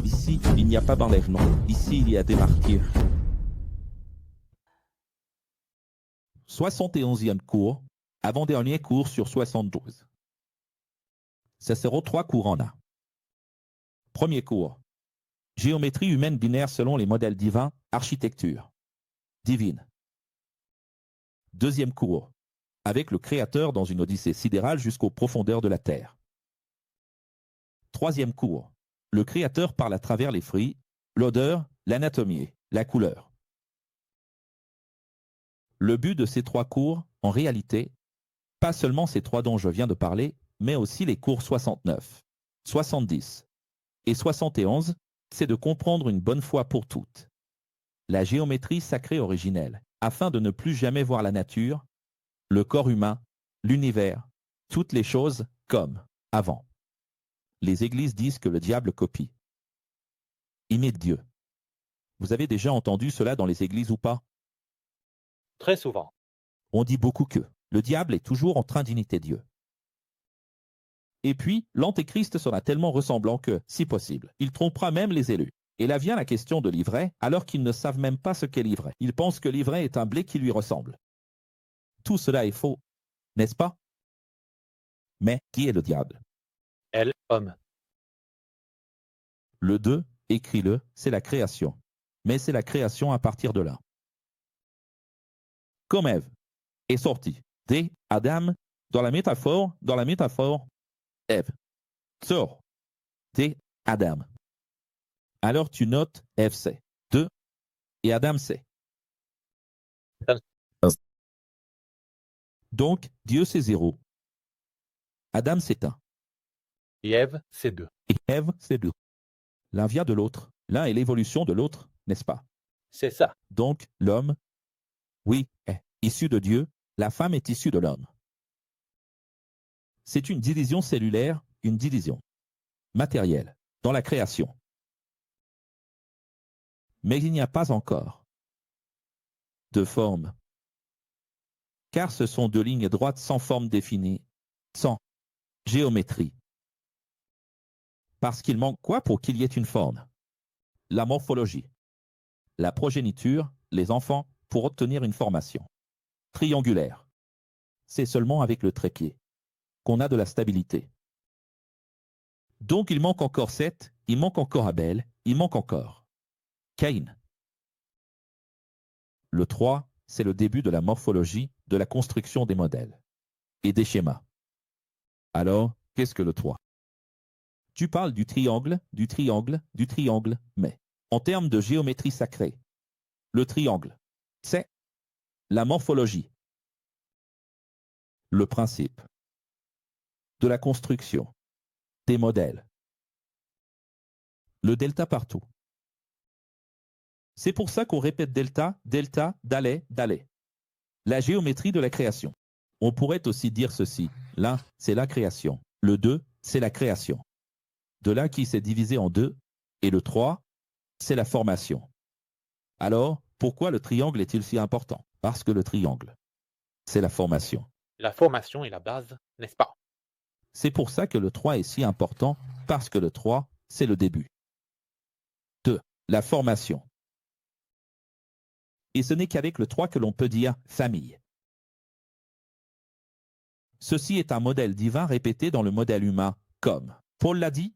Ici, il n'y a pas d'enlèvement. Ici, il y a des martyrs. 71e cours, avant-dernier cours sur 72. Ce seront 3 cours en un. Premier cours. Géométrie humaine binaire selon les modèles divins, architecture divine. Deuxième cours. Avec le Créateur dans une odyssée sidérale jusqu'aux profondeurs de la Terre. Troisième cours. Le Créateur parle à travers les fruits, l'odeur, l'anatomie, la couleur. Le but de ces 3 cours, en réalité, pas seulement ces 3 dont je viens de parler, mais aussi les cours 69, 70 et 71, c'est de comprendre une bonne fois pour toutes la géométrie sacrée originelle, afin de ne plus jamais voir la nature, le corps humain, l'univers, toutes les choses comme avant. Les églises disent que le diable copie, imite Dieu. Vous avez déjà entendu cela dans les églises ou pas? Très souvent. On dit beaucoup que le diable est toujours en train d'imiter Dieu. Et puis, l'antéchrist sera tellement ressemblant que, si possible, il trompera même les élus. Et là vient la question de l'ivraie, alors qu'ils ne savent même pas ce qu'est l'ivraie. Ils pensent que l'ivraie est un blé qui lui ressemble. Tout cela est faux, n'est-ce pas? Mais qui est le diable? Elle, homme. Le 2, écris-le, c'est la création. Mais c'est la création à partir de là. Comme Ève est sortie des Adam, dans la métaphore, Ève sort des Adam. Alors tu notes Ève c'est 2 et Adam c'est. Donc Dieu c'est 0. Adam c'est 1. Et Ève, c'est 2. Et Ève c'est 2. L'un vient de l'autre. L'un est l'évolution de l'autre, n'est-ce pas? C'est ça. Donc l'homme, oui, est issu de Dieu, la femme est issue de l'homme. C'est une division cellulaire, une division matérielle, dans la création. Mais il n'y a pas encore de forme, car ce sont 2 lignes droites sans forme définie, sans géométrie. Parce qu'il manque quoi pour qu'il y ait une forme? La morphologie, la progéniture, les enfants, pour obtenir une formation triangulaire. C'est seulement avec le trépied qu'on a de la stabilité. Donc il manque encore Seth, il manque encore Abel, il manque encore Caïn. Le 3, c'est le début de la morphologie, de la construction des modèles et des schémas. Alors, qu'est-ce que le 3? Tu parles du triangle, mais en termes de géométrie sacrée, le triangle, c'est la morphologie, le principe de la construction des modèles, le delta partout. C'est pour ça qu'on répète delta, delta, d'aller, d'aller. La géométrie de la création. On pourrait aussi dire ceci. L'un, c'est la création. Le 2, c'est la création. De là qui s'est divisé en 2. Et le 3, c'est la formation. Alors, pourquoi le triangle est-il si important? Parce que le triangle, c'est la formation. La formation est la base, n'est-ce pas? C'est pour ça que le 3 est si important, parce que le 3, c'est le début. 2. La formation. Et ce n'est qu'avec le 3 que l'on peut dire famille. Ceci est un modèle divin répété dans le modèle humain, comme Paul l'a dit.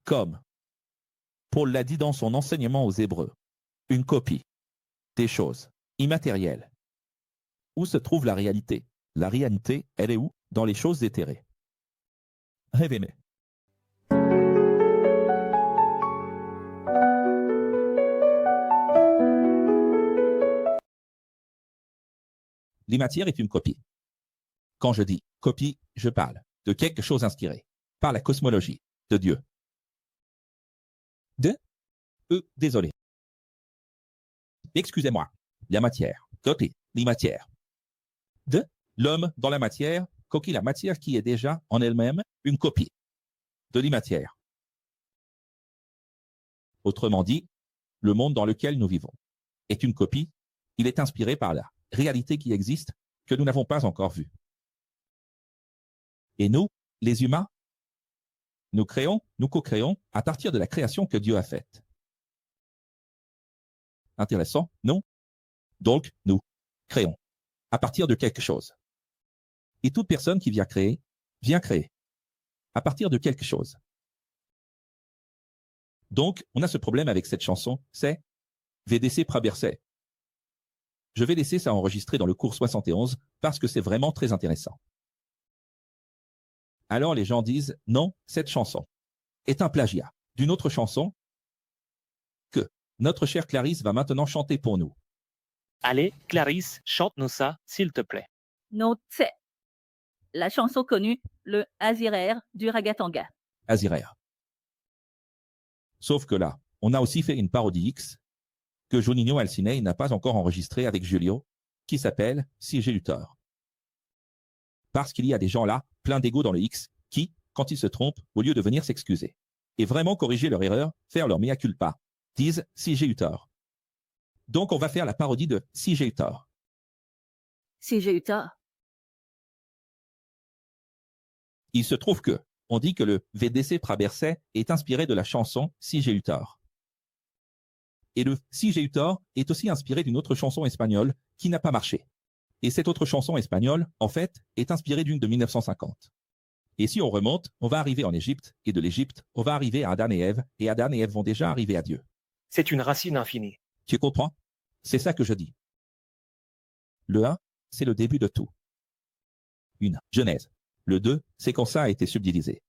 Comme Paul l'a dit dans son enseignement aux Hébreux. Une copie des choses immatérielles. Où se trouve la réalité? La réalité, elle est où? Dans les choses éthérées. Révélées. L'immatériel est une copie. Quand je dis copie, je parle de quelque chose inspiré par la cosmologie de Dieu. Désolé. Excusez-moi. La matière. Copie. L'immatériel. De l'homme dans la matière, copie la matière qui est déjà en elle-même une copie de l'immatériel. Autrement dit, le monde dans lequel nous vivons est une copie, il est inspiré par la réalité qui existe que nous n'avons pas encore vue. Et nous, les humains, Nous créons, nous co-créons à partir de la création que Dieu a faite. Intéressant, non? Donc, nous créons à partir de quelque chose. Et toute personne qui vient créer à partir de quelque chose. Donc, on a ce problème avec cette chanson, c'est VDC Praberset. Je vais laisser ça enregistrer dans le cours 71 parce que c'est vraiment très intéressant. Alors les gens disent, non, cette chanson est un plagiat d'une autre chanson que notre chère Clarisse va maintenant chanter pour nous. Allez, Clarisse, chante-nous ça, s'il te plaît. No Tse, la chanson connue, le Azirer du Ragatanga. Azirer. Sauf que là, on a aussi fait une parodie X que Juninho Alcinei n'a pas encore enregistrée avec Julio, qui s'appelle Si j'ai eu tort. Parce qu'il y a des gens là, plein d'ego dans le X, qui, quand ils se trompent, au lieu de venir s'excuser et vraiment corriger leur erreur, faire leur mea culpa, disent Si j'ai eu tort. Donc on va faire la parodie de Si j'ai eu tort. Si j'ai eu tort. Il se trouve que, on dit que le VDC Praberset est inspiré de la chanson Si j'ai eu tort. Et le Si j'ai eu tort est aussi inspiré d'une autre chanson espagnole qui n'a pas marché. Et cette autre chanson espagnole, en fait, est inspirée d'une de 1950. Et si on remonte, on va arriver en Égypte, et de l'Égypte, on va arriver à Adam et Ève vont déjà arriver à Dieu. C'est une racine infinie. Tu comprends? C'est ça que je dis. Le 1, c'est le début de tout. Une genèse. Le 2, c'est quand ça a été subdivisé.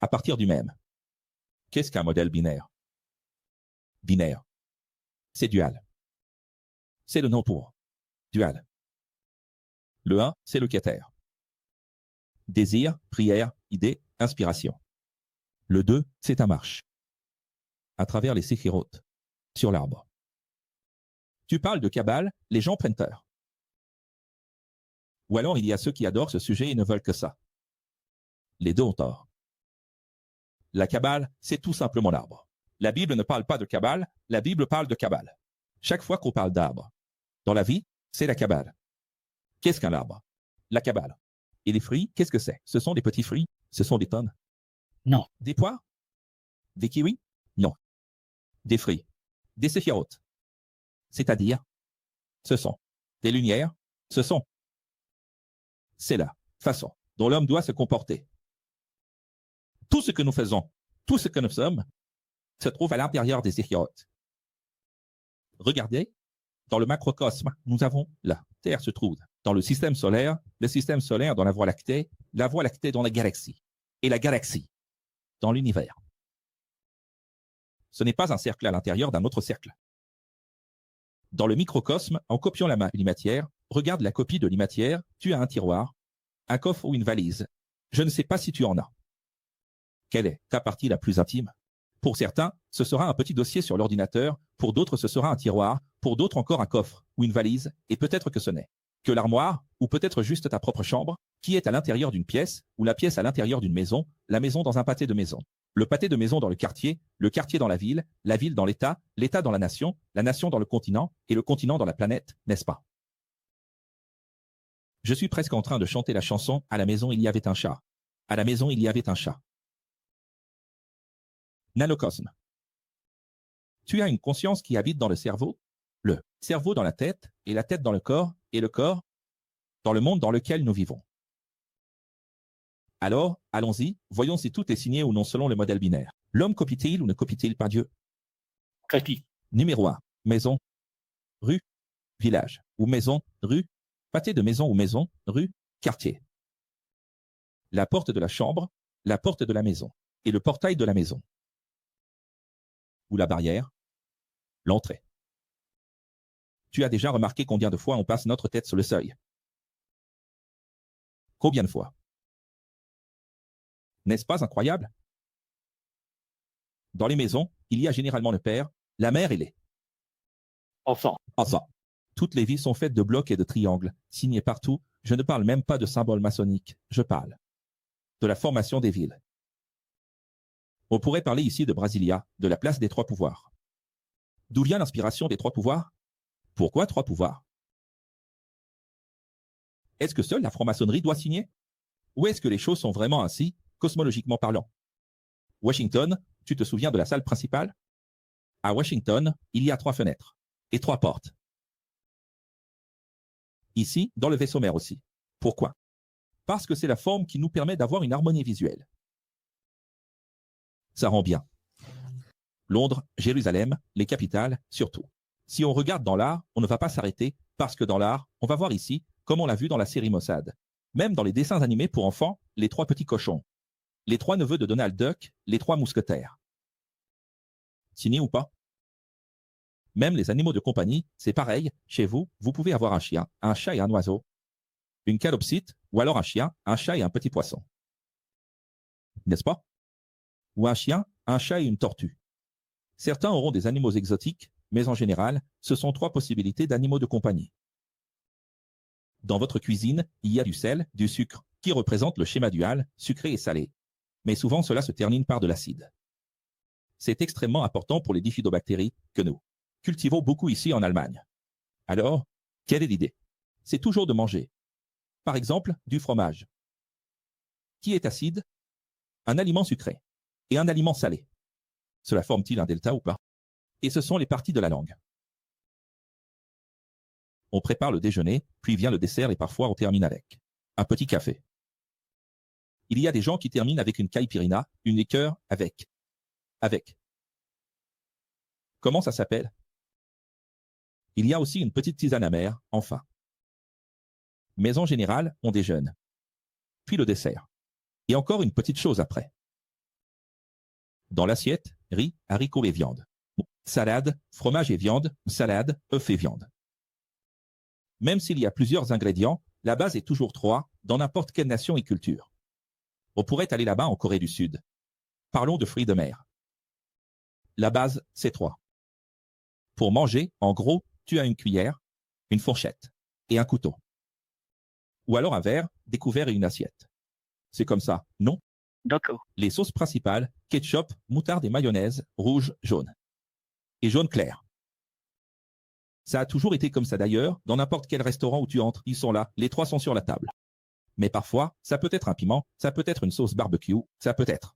À partir du même. Qu'est-ce qu'un modèle binaire? Binaire. C'est dual. C'est le nom pour dual. Le 1, c'est le kether. Désir, prière, idée, inspiration. Le 2, c'est ta marche. À travers les séphirotes. Sur l'arbre. Tu parles de Kabbale, les gens prennent peur. Ou alors il y a ceux qui adorent ce sujet et ne veulent que ça. Les deux ont tort. La Kabbale, c'est tout simplement l'arbre. La Bible ne parle pas de Kabbale, la Bible parle de Kabbale. Chaque fois qu'on parle d'arbre, dans la vie, c'est la Kabbale. Qu'est-ce qu'un arbre? La Kabbale. Et les fruits, qu'est-ce que c'est? Ce sont des petits fruits? Ce sont des pommes? Non. Des poires? Des kiwis? Non. Des fruits? Des séphirotes? C'est-à-dire, ce sont des lumières, ce sont. C'est la façon dont l'homme doit se comporter. Tout ce que nous faisons, tout ce que nous sommes, se trouve à l'intérieur des séphirotes. Regardez, dans le macrocosme, nous avons la Terre se trouve dans le système solaire dans la Voie lactée dans la galaxie, et la galaxie dans l'univers. Ce n'est pas un cercle à l'intérieur d'un autre cercle. Dans le microcosme, en copiant la matière, regarde la copie de l'imatière, tu as un tiroir, un coffre ou une valise. Je ne sais pas si tu en as. Quelle est ta partie la plus intime? Pour certains, ce sera un petit dossier sur l'ordinateur, pour d'autres ce sera un tiroir, pour d'autres encore un coffre ou une valise, et peut-être que ce n'est que l'armoire, ou peut-être juste ta propre chambre, qui est à l'intérieur d'une pièce, ou la pièce à l'intérieur d'une maison, la maison dans un pâté de maison, le pâté de maison dans le quartier dans la ville dans l'État, l'État dans la nation dans le continent, et le continent dans la planète, n'est-ce pas? Je suis presque en train de chanter la chanson « À la maison il y avait un chat ». À la maison il y avait un chat. Nanocosme. Tu as une conscience qui habite dans le cerveau dans la tête, et la tête dans le corps, et le corps dans le monde dans lequel nous vivons. Alors, allons-y, voyons si tout est signé ou non selon le modèle binaire. L'homme copie-t-il ou ne copie-t-il pas Dieu? Copie. Numéro 1. Maison, rue, village, ou maison, rue, pâté de maison ou maison, rue, quartier. La porte de la chambre, la porte de la maison, et le portail de la maison. Ou la barrière, l'entrée. Tu as déjà remarqué combien de fois on passe notre tête sur le seuil? Combien de fois? N'est-ce pas incroyable? Dans les maisons, il y a généralement le père, la mère et les Enfant. enfants. Toutes les vies sont faites de blocs et de triangles, signés partout. Je ne parle même pas de symboles maçonniques, je parle de la formation des villes. On pourrait parler ici de Brasilia, de la place des trois pouvoirs. D'où vient l'inspiration des trois pouvoirs? Pourquoi trois pouvoirs? Est-ce que seule la franc-maçonnerie doit signer? Ou est-ce que les choses sont vraiment ainsi, cosmologiquement parlant? Washington, tu te souviens de la salle principale? À Washington, il y a 3 fenêtres et 3 portes. Ici, dans le vaisseau mère aussi. Pourquoi? Parce que c'est la forme qui nous permet d'avoir une harmonie visuelle. Ça rend bien. Londres, Jérusalem, les capitales, surtout. Si on regarde dans l'art, on ne va pas s'arrêter, parce que dans l'art, on va voir ici, comme on l'a vu dans la série Mossad. Même dans les dessins animés pour enfants, les 3 petits cochons. Les 3 neveux de Donald Duck, les 3 mousquetaires. Signé ou pas? Même les animaux de compagnie, c'est pareil. Chez vous, vous pouvez avoir un chien, un chat et un oiseau. Une calopsite, ou alors un chien, un chat et un petit poisson. N'est-ce pas? Ou un chien, un chat et une tortue. Certains auront des animaux exotiques, mais en général, ce sont 3 possibilités d'animaux de compagnie. Dans votre cuisine, il y a du sel, du sucre, qui représente le schéma dual, sucré et salé. Mais souvent cela se termine par de l'acide. C'est extrêmement important pour les bifidobactéries que nous cultivons beaucoup ici en Allemagne. Alors, quelle est l'idée? C'est toujours de manger. Par exemple, du fromage. Qui est acide? Un aliment sucré. Et un aliment salé. Cela forme-t-il un delta ou pas? Et ce sont les parties de la langue. On prépare le déjeuner, puis vient le dessert et parfois on termine avec un petit café. Il y a des gens qui terminent avec une caipirinha, une liqueur avec. Comment ça s'appelle? Il y a aussi une petite tisane amère, enfin. Mais en général, on déjeune. Puis le dessert. Et encore une petite chose après. Dans l'assiette, riz, haricots et viande. Salade, fromage et viande, salade, œufs et viande. Même s'il y a plusieurs ingrédients, la base est toujours 3 dans n'importe quelle nation et culture. On pourrait aller là-bas en Corée du Sud. Parlons de fruits de mer. La base, c'est 3. Pour manger, en gros, tu as une cuillère, une fourchette et un couteau. Ou alors un verre, des couverts et une assiette. C'est comme ça, non? D'accord. Les sauces principales, ketchup, moutarde et mayonnaise, rouge, jaune. Et jaune clair. Ça a toujours été comme ça d'ailleurs, dans n'importe quel restaurant où tu entres, ils sont là, les 3 sont sur la table. Mais parfois, ça peut être un piment, ça peut être une sauce barbecue, ça peut être.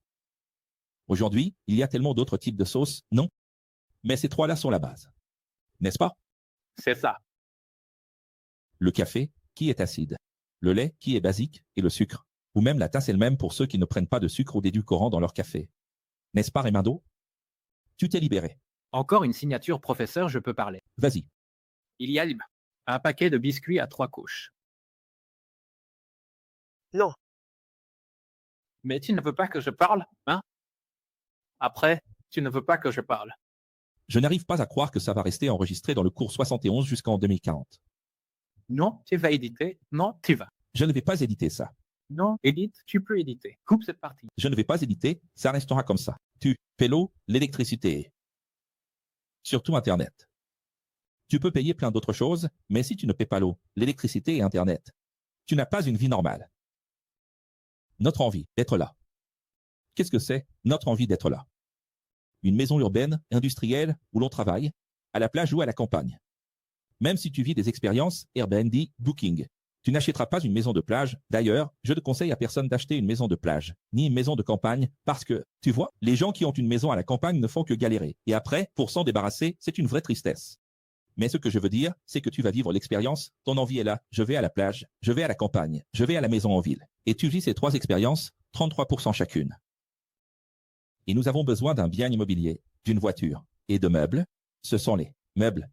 Aujourd'hui, il y a tellement d'autres types de sauces, non? Mais ces 3-là sont la base. N'est-ce pas? C'est ça. Le café, qui est acide. Le lait, qui est basique, et le sucre. Ou même la tasse elle-même pour ceux qui ne prennent pas de sucre ou d'édulcorant dans leur café. N'est-ce pas, Raymundo? Tu t'es libéré. Encore une signature, professeur, je peux parler. Vas-y. Il y a un paquet de biscuits à 3 couches. Non, Mais tu ne veux pas que je parle, hein? Après, tu ne veux pas que je parle. Je n'arrive pas à croire que ça va rester enregistré dans le cours 71 jusqu'en 2040. Non, tu vas éditer. Non, tu vas. Je ne vais pas éditer ça. Non, édite, tu peux éditer. Coupe cette partie. Je ne vais pas éditer, ça restera comme ça. Tu paies l'eau, l'électricité. Surtout Internet. Tu peux payer plein d'autres choses, mais si tu ne paies pas l'eau, l'électricité et Internet, tu n'as pas une vie normale. Notre envie d'être là. Qu'est-ce que c'est, notre envie d'être là? Une maison urbaine, industrielle, où l'on travaille, à la plage ou à la campagne. Même si tu vis des expériences Airbnb, Booking, tu n'achèteras pas une maison de plage. D'ailleurs, je ne conseille à personne d'acheter une maison de plage, ni une maison de campagne, parce que, tu vois, les gens qui ont une maison à la campagne ne font que galérer. Et après, pour s'en débarrasser, c'est une vraie tristesse. Mais ce que je veux dire, c'est que tu vas vivre l'expérience, ton envie est là, je vais à la plage, je vais à la campagne, je vais à la maison en ville. Et tu vis ces 3 expériences, 33% chacune. Et nous avons besoin d'un bien immobilier, d'une voiture et de meubles. Ce sont les meubles.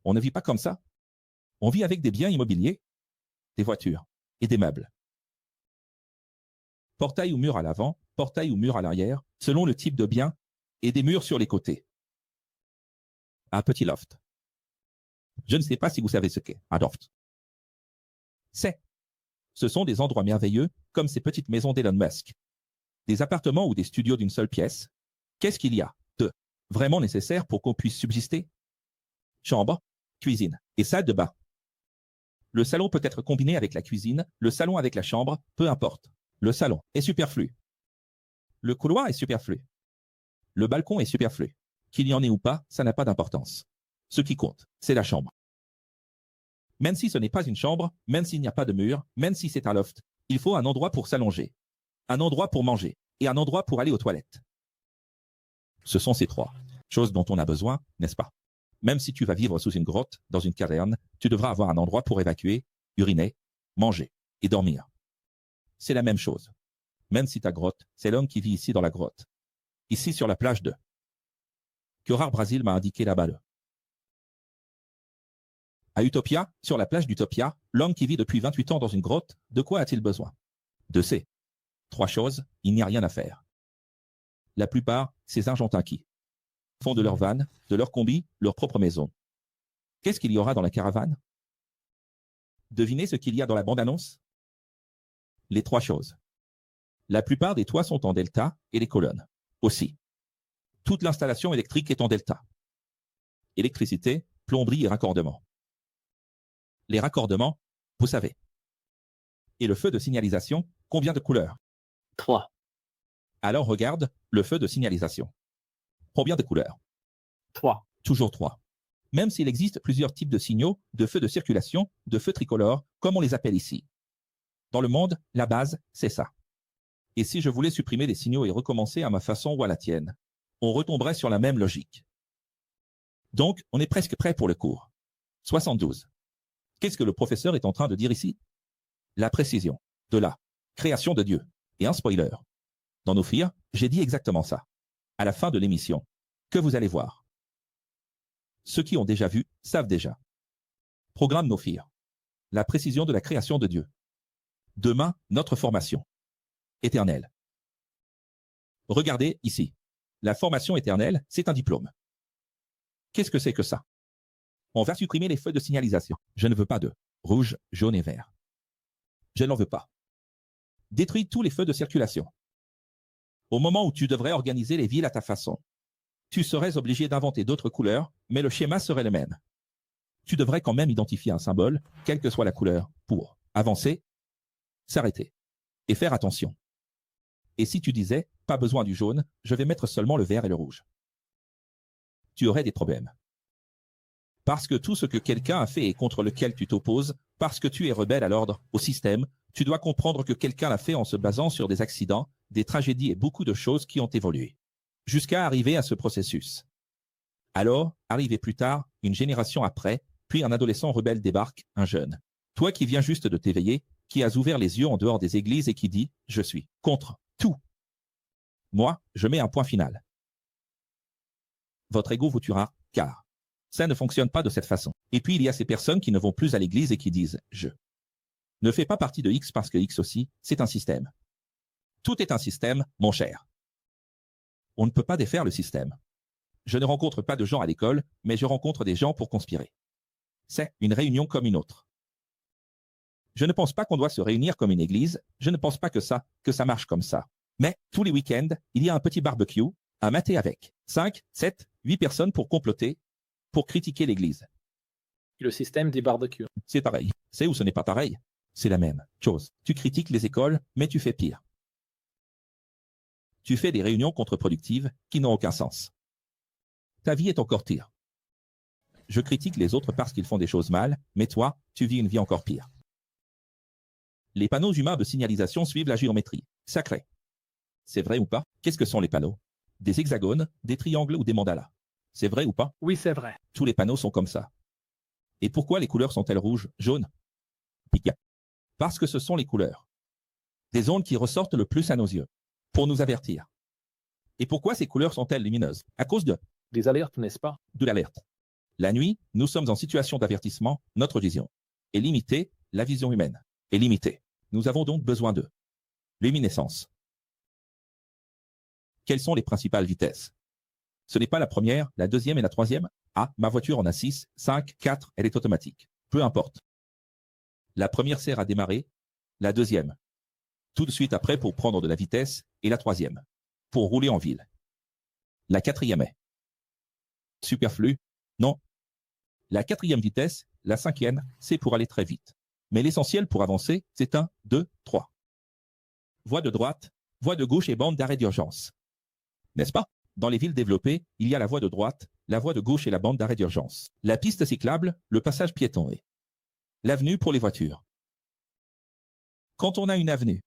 On ne vit pas comme ça. On vit avec des biens immobiliers, des voitures et des meubles. Portail ou mur à l'avant, portail ou mur à l'arrière, selon le type de bien, et des murs sur les côtés. Un petit loft. Je ne sais pas si vous savez ce qu'est un loft. Ce sont des endroits merveilleux, comme ces petites maisons d'Elon Musk. Des appartements ou des studios d'une seule pièce. Qu'est-ce qu'il y a de vraiment nécessaire pour qu'on puisse subsister? Chambre, cuisine et salle de bain. Le salon peut être combiné avec la cuisine, le salon avec la chambre, peu importe. Le salon est superflu. Le couloir est superflu. Le balcon est superflu. Qu'il y en ait ou pas, ça n'a pas d'importance. Ce qui compte, c'est la chambre. Même si ce n'est pas une chambre, même s'il n'y a pas de mur, même si c'est un loft, il faut un endroit pour s'allonger. Un endroit pour manger. et un endroit pour aller aux toilettes. Ce sont ces trois choses dont on a besoin, n'est-ce pas? Même si tu vas vivre sous une grotte, dans une caverne, tu devras avoir un endroit pour évacuer, uriner, manger et dormir. C'est la même chose. Même si ta grotte, c'est l'homme qui vit ici dans la grotte. Ici sur la plage de Queurar Brasil m'a indiqué là-bas le. À Utopia, sur la plage d'Utopia, l'homme qui vit depuis 28 ans dans une grotte, de quoi a-t-il besoin? De ces trois choses, il n'y a rien à faire. La plupart, ces Argentins qui font de leur van, de leur combi, leur propre maison. Qu'est-ce qu'il y aura dans la caravane? Devinez ce qu'il y a dans la bande-annonce? Les trois choses. La plupart des toits sont en delta et les colonnes aussi. Toute l'installation électrique est en delta. Électricité, plomberie et raccordement. Les raccordements, vous savez. Et le feu de signalisation, combien de couleurs? 3, Alors regarde, le feu de signalisation. Combien de couleurs? 3. Toujours 3. Même s'il existe plusieurs types de signaux, de feux de circulation, de feux tricolores, comme on les appelle ici. Dans le monde, la base, c'est ça. Et si je voulais supprimer des signaux et recommencer à ma façon ou à la tienne, on retomberait sur la même logique. Donc, on est presque prêt pour le cours. 72. Qu'est-ce que le professeur est en train de dire ici? La précision de la création de Dieu. Et un spoiler. Dans nos filles, j'ai dit exactement ça. À la fin de l'émission, que vous allez voir. Ceux qui ont déjà vu savent déjà. Programme nos filles. La précision de la création de Dieu. Demain, notre formation éternelle. Regardez ici. La formation éternelle, c'est un diplôme. Qu'est-ce que c'est que ça? On va supprimer les feux de signalisation. Je ne veux pas de rouge, jaune et vert. Je n'en veux pas. Détruis tous les feux de circulation. Au moment où tu devrais organiser les villes à ta façon, tu serais obligé d'inventer d'autres couleurs, mais le schéma serait le même. Tu devrais quand même identifier un symbole, quelle que soit la couleur, pour avancer, s'arrêter et faire attention. Et si tu disais, pas besoin du jaune, je vais mettre seulement le vert et le rouge, tu aurais des problèmes. Parce que tout ce que quelqu'un a fait et contre lequel tu t'opposes, parce que tu es rebelle à l'ordre, au système, tu dois comprendre que quelqu'un l'a fait en se basant sur des accidents, des tragédies et beaucoup de choses qui ont évolué, jusqu'à arriver à ce processus. Alors, arrivé plus tard, une génération après, puis un adolescent rebelle débarque, un jeune. Toi qui viens juste de t'éveiller, qui as ouvert les yeux en dehors des églises et qui dit « Je suis contre tout ». Moi, je mets un point final. Votre ego vous tuera, car ça ne fonctionne pas de cette façon. Et puis il y a ces personnes qui ne vont plus à l'église et qui disent « Je ne fais pas partie de X parce que X aussi, c'est un système ». Tout est un système, mon cher. On ne peut pas défaire le système. Je ne rencontre pas de gens à l'école, mais je rencontre des gens pour conspirer. C'est une réunion comme une autre. Je ne pense pas qu'on doit se réunir comme une église, je ne pense pas que ça marche comme ça. Mais tous les week-ends, il y a un petit barbecue, à mater avec 5, 7, 8 personnes pour comploter, pour critiquer l'église. Le système des barbecues. C'est pareil. C'est ou ce n'est pas pareil? C'est la même chose. Tu critiques les écoles, mais tu fais pire. Tu fais des réunions contre-productives qui n'ont aucun sens. Ta vie est encore pire. Je critique les autres parce qu'ils font des choses mal, mais toi, tu vis une vie encore pire. Les panneaux humains de signalisation suivent la géométrie sacrée. C'est vrai ou pas? Qu'est-ce que sont les panneaux? Des hexagones, des triangles ou des mandalas? C'est vrai ou pas? Oui, c'est vrai. Tous les panneaux sont comme ça. Et pourquoi les couleurs sont-elles rouges, jaunes? Piquet. Parce que ce sont les couleurs des ondes qui ressortent le plus à nos yeux, pour nous avertir. Et pourquoi ces couleurs sont-elles lumineuses? À cause de Des alertes, n'est-ce pas? l'alerte. La nuit, nous sommes en situation d'avertissement, notre vision est limitée, la vision humaine est limitée. Nous avons donc besoin de luminescence. Quelles sont les principales vitesses? Ce n'est pas la première, la deuxième et la troisième. Ah, ma voiture en a 6, 5, 4, elle est automatique. Peu importe. La première sert à démarrer, la deuxième tout de suite après pour prendre de la vitesse, et la troisième pour rouler en ville. La quatrième est superflue? Non. La quatrième vitesse, la cinquième, c'est pour aller très vite. Mais l'essentiel pour avancer, c'est 1, 2, 3. Voie de droite, voie de gauche et bande d'arrêt d'urgence. N'est-ce pas? Dans les villes développées, il y a la voie de droite, la voie de gauche et la bande d'arrêt d'urgence. La piste cyclable, le passage piéton et l'avenue pour les voitures. Quand on a une avenue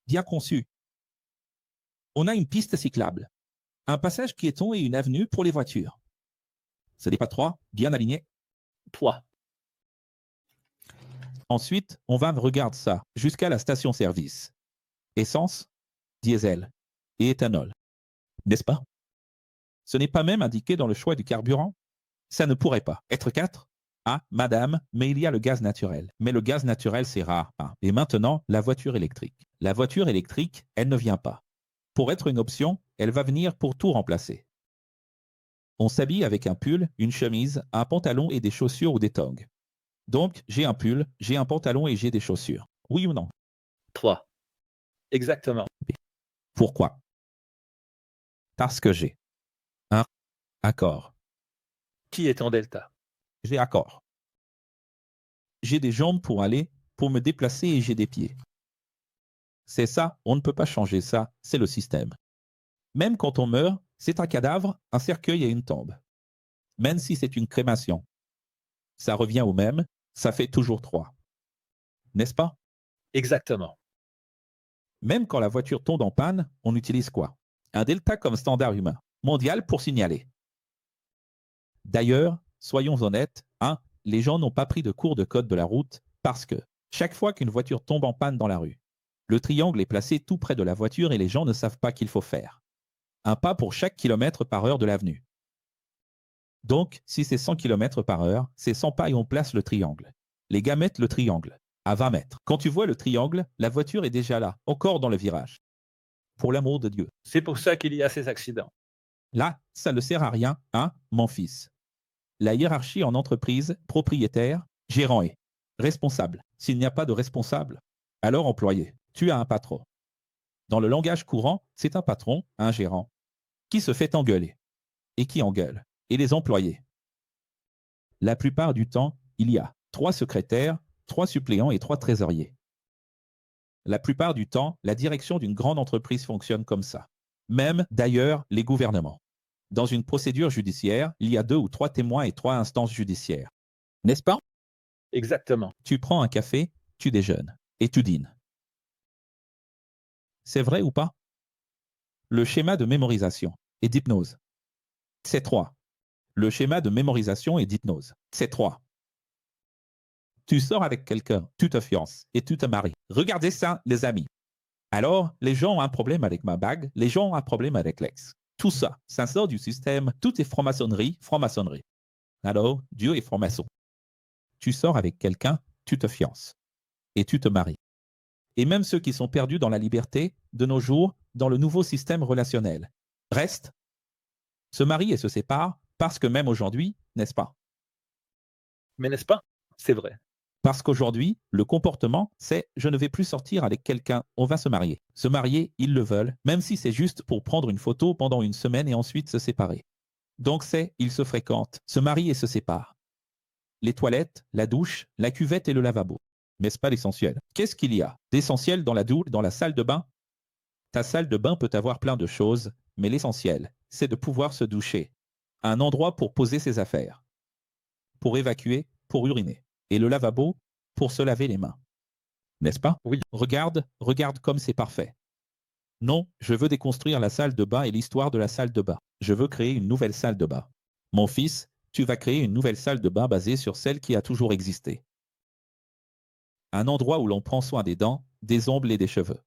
bien conçue, On a une piste cyclable, un passage piéton et une avenue pour les voitures. Ce n'est pas 3, bien aligné. 3. Ensuite, on va regarder ça jusqu'à la station-service. Essence, diesel et éthanol. N'est-ce pas? Ce n'est pas même indiqué dans le choix du carburant. Ça ne pourrait pas être 4. Ah, madame, mais il y a le gaz naturel. Mais le gaz naturel, c'est rare. Ah. Et maintenant, la voiture électrique. La voiture électrique, elle ne vient pas. Pour être une option, elle va venir pour tout remplacer. On s'habille avec un pull, une chemise, un pantalon et des chaussures ou des tongs. Donc, j'ai un pull, j'ai un pantalon et j'ai des chaussures. Oui ou non? 3. Exactement. Pourquoi? Parce que j'ai un accord. Qui est en delta? J'ai accord. J'ai des jambes pour aller, pour me déplacer et j'ai des pieds. C'est ça, on ne peut pas changer ça, c'est le système. Même quand on meurt, c'est un cadavre, un cercueil et une tombe. Même si c'est une crémation. Ça revient au même, ça fait toujours 3. N'est-ce pas? Exactement. Même quand la voiture tombe en panne, on utilise quoi? Un delta comme standard humain, mondial pour signaler. D'ailleurs, soyons honnêtes, les gens n'ont pas pris de cours de code de la route parce que chaque fois qu'une voiture tombe en panne dans la rue, le triangle est placé tout près de la voiture et les gens ne savent pas qu'il faut faire. Un pas pour chaque kilomètre par heure de l'avenue. Donc, si c'est 100 km par heure, c'est 100 pas et on place le triangle. Les gars mettent le triangle à 20 mètres. Quand tu vois le triangle, la voiture est déjà là, encore dans le virage. Pour l'amour de Dieu. C'est pour ça qu'il y a ces accidents. Là, ça ne sert à rien, mon fils. La hiérarchie en entreprise, propriétaire, gérant est responsable. S'il n'y a pas de responsable, alors employé. Tu as un patron. Dans le langage courant, c'est un patron, un gérant, qui se fait engueuler. Et qui engueule. Et les employés. La plupart du temps, il y a 3 secrétaires, 3 suppléants et 3 trésoriers. La plupart du temps, la direction d'une grande entreprise fonctionne comme ça. Même, d'ailleurs, les gouvernements. Dans une procédure judiciaire, il y a 2 ou 3 témoins et 3 instances judiciaires. N'est-ce pas? Exactement. Tu prends un café, tu déjeunes et tu dînes. C'est vrai ou pas? Le schéma de mémorisation et d'hypnose. C'est 3. Le schéma de mémorisation et d'hypnose. C'est 3. Tu sors avec quelqu'un, tu te fiances et tu te maries. Regardez ça, les amis. Alors, les gens ont un problème avec ma bague, les gens ont un problème avec l'ex. Tout ça, ça sort du système, tout est franc-maçonnerie, franc-maçonnerie. Alors, Dieu est franc-maçon. Tu sors avec quelqu'un, tu te fiances et tu te maries. Et même ceux qui sont perdus dans la liberté, de nos jours, dans le nouveau système relationnel, restent, se marient et se séparent, parce que même aujourd'hui, n'est-ce pas? Mais n'est-ce pas? C'est vrai. Parce qu'aujourd'hui, le comportement, c'est je ne vais plus sortir avec quelqu'un, on va se marier. Se marier, ils le veulent, même si c'est juste pour prendre une photo pendant une semaine et ensuite se séparer. Donc c'est, ils se fréquentent, se marient et se séparent. Les toilettes, la douche, la cuvette et le lavabo. Mais ce n'est pas l'essentiel. Qu'est-ce qu'il y a d'essentiel dans la douche, dans la salle de bain? Ta salle de bain peut avoir plein de choses, mais l'essentiel, c'est de pouvoir se doucher. Un endroit pour poser ses affaires. Pour évacuer, pour uriner. Et le lavabo, pour se laver les mains. N'est-ce pas? Oui. Regarde comme c'est parfait. Non, je veux déconstruire la salle de bain et l'histoire de la salle de bain. Je veux créer une nouvelle salle de bain. Mon fils, tu vas créer une nouvelle salle de bain basée sur celle qui a toujours existé. Un endroit où l'on prend soin des dents, des ongles et des cheveux.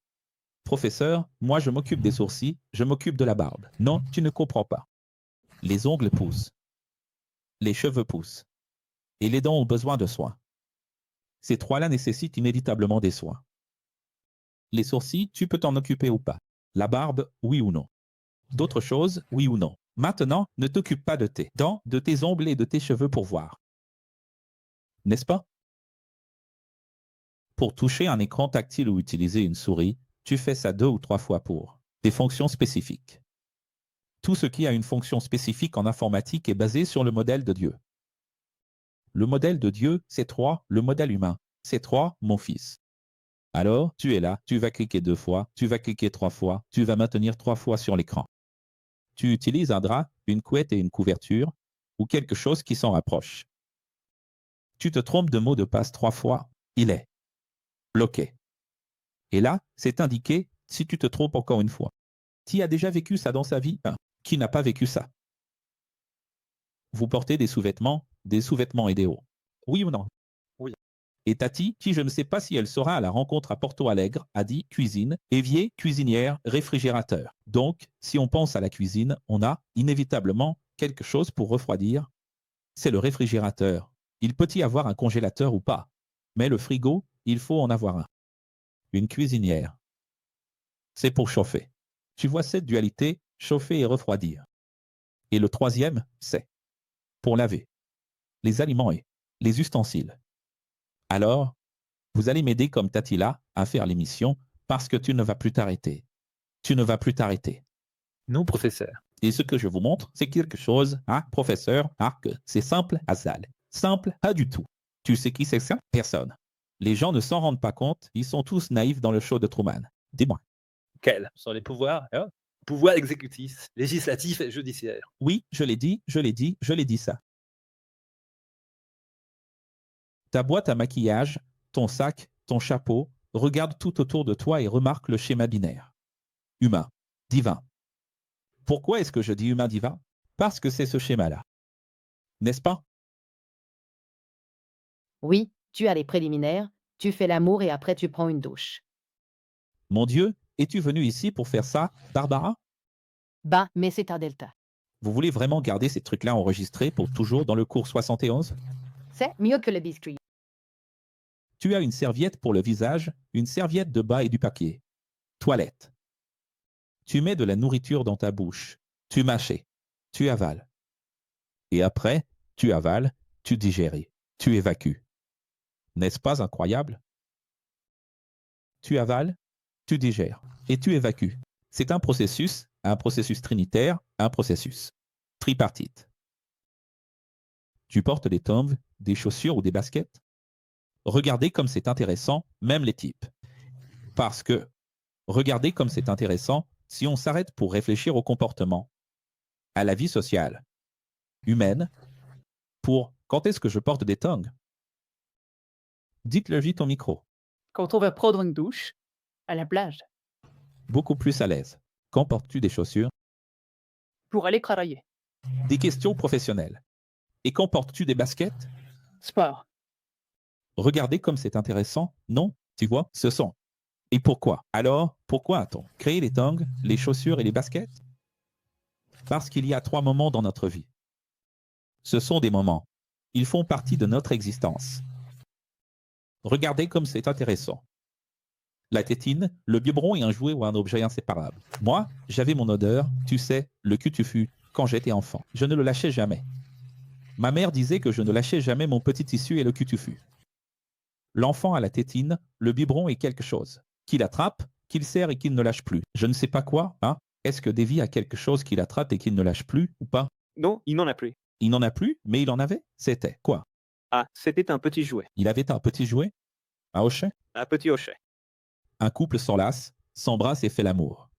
Professeur, moi je m'occupe des sourcils, je m'occupe de la barbe. Non, tu ne comprends pas. Les ongles poussent. Les cheveux poussent. Et les dents ont besoin de soins. Ces 3-là nécessitent inévitablement des soins. Les sourcils, tu peux t'en occuper ou pas. La barbe, oui ou non. D'autres choses, oui ou non. Maintenant, ne t'occupe pas de tes dents, de tes ongles et de tes cheveux pour voir. N'est-ce pas? Pour toucher un écran tactile ou utiliser une souris, tu fais ça 2 ou 3 fois pour des fonctions spécifiques. Tout ce qui a une fonction spécifique en informatique est basé sur le modèle de Dieu. Le modèle de Dieu, c'est 3, le modèle humain, c'est 3, mon fils. Alors, tu es là, tu vas cliquer 2 fois, tu vas cliquer 3 fois, tu vas maintenir 3 fois sur l'écran. Tu utilises un drap, une couette et une couverture, ou quelque chose qui s'en rapproche. Tu te trompes de mot de passe 3 fois, il est bloqué. Et là, c'est indiqué si tu te trompes encore une fois. Qui a déjà vécu ça dans sa vie? Qui n'a pas vécu ça? Vous portez des sous-vêtements et des hauts. Oui ou non? Oui. Et Tati, qui je ne sais pas si elle sera à la rencontre à Porto Alegre, a dit cuisine, évier, cuisinière, réfrigérateur. Donc, si on pense à la cuisine, on a inévitablement quelque chose pour refroidir. C'est le réfrigérateur. Il peut y avoir un congélateur ou pas. Mais le frigo, il faut en avoir un. Une cuisinière. C'est pour chauffer. Tu vois cette dualité, chauffer et refroidir. Et le troisième, c'est pour laver les aliments et les ustensiles. Alors, vous allez m'aider comme Tatila à faire l'émission parce que tu ne vas plus t'arrêter. Tu ne vas plus t'arrêter. Non, professeur. Et ce que je vous montre, c'est quelque chose, professeur, que c'est simple à Zal. Simple, pas du tout. Tu sais qui c'est ça? Personne. Les gens ne s'en rendent pas compte, ils sont tous naïfs dans le show de Truman. Dis-moi. Quels sont les pouvoirs? Pouvoir exécutif, législatif et judiciaire. Oui, je l'ai dit ça. Ta boîte à maquillage, ton sac, ton chapeau, regarde tout autour de toi et remarque le schéma binaire. Humain, divin. Pourquoi est-ce que je dis humain divin? Parce que c'est ce schéma-là. N'est-ce pas? Oui, tu as les préliminaires, tu fais l'amour et après tu prends une douche. Mon Dieu, es-tu venu ici pour faire ça, Barbara? Bah, mais c'est un delta. Vous voulez vraiment garder ces trucs-là enregistrés pour toujours dans le cours 71? C'est mieux que le biscuit. Tu as une serviette pour le visage, une serviette de bain et du papier. Toilette. Tu mets de la nourriture dans ta bouche. Tu mâches. Tu avales. Et après, tu avales, tu digères, tu évacues. N'est-ce pas incroyable? Tu avales, tu digères et tu évacues. C'est un processus trinitaire, un processus tripartite. Tu portes des tongs, des chaussures ou des baskets? Regardez comme c'est intéressant, même les types. Parce que, regardez comme c'est intéressant si on s'arrête pour réfléchir au comportement, à la vie sociale, humaine, pour quand est-ce que je porte des tongs? Dites-le vite au micro. Quand on va prendre une douche, à la plage, Beaucoup plus à l'aise. Quand portes-tu des chaussures? pour aller travailler. Des questions professionnelles. Et quand portes-tu des baskets? Sport, Regardez comme c'est intéressant, non? Tu vois, ce sont. Et pourquoi? Alors, pourquoi a-t-on créé les tongs, les chaussures et les baskets? Parce qu'il y a 3 moments dans notre vie. Ce sont des moments. Ils font partie de notre existence. Regardez comme c'est intéressant. La tétine, le biberon est un jouet ou un objet inséparable. Moi, j'avais mon odeur, tu sais, le cutufu, quand j'étais enfant. Je ne le lâchais jamais. Ma mère disait que je ne lâchais jamais mon petit tissu et le cutufu. L'enfant a la tétine, le biberon est quelque chose. Qu'il attrape, qu'il serre et qu'il ne lâche plus. Je ne sais pas quoi, Est-ce que Davy a quelque chose qu'il attrape et qu'il ne lâche plus ou pas? Non, il n'en a plus. Il n'en a plus, mais il en avait. C'était quoi? Ah, c'était un petit jouet. Il avait un petit jouet? Un hochet? Un petit hochet. Un couple s'enlace, s'embrasse et fait l'amour.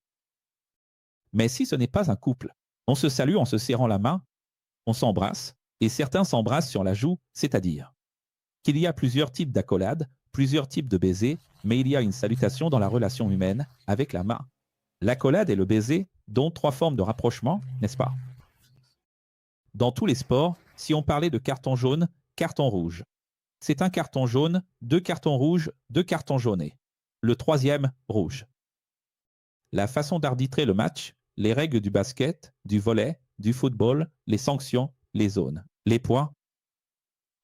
Mais si ce n'est pas un couple, on se salue en se serrant la main, on s'embrasse, et certains s'embrassent sur la joue, c'est-à-dire qu'il y a plusieurs types d'accolades, plusieurs types de baisers, mais il y a une salutation dans la relation humaine avec la main. L'accolade et le baiser, dont 3 formes de rapprochement, n'est-ce pas? Dans tous les sports, si on parlait de carton jaune, carton rouge. C'est un carton jaune, 2 cartons rouges, 2 cartons jaunés. Le 3e, rouge. La façon d'arbitrer le match, les règles du basket, du volley, du football, les sanctions, les zones, les points.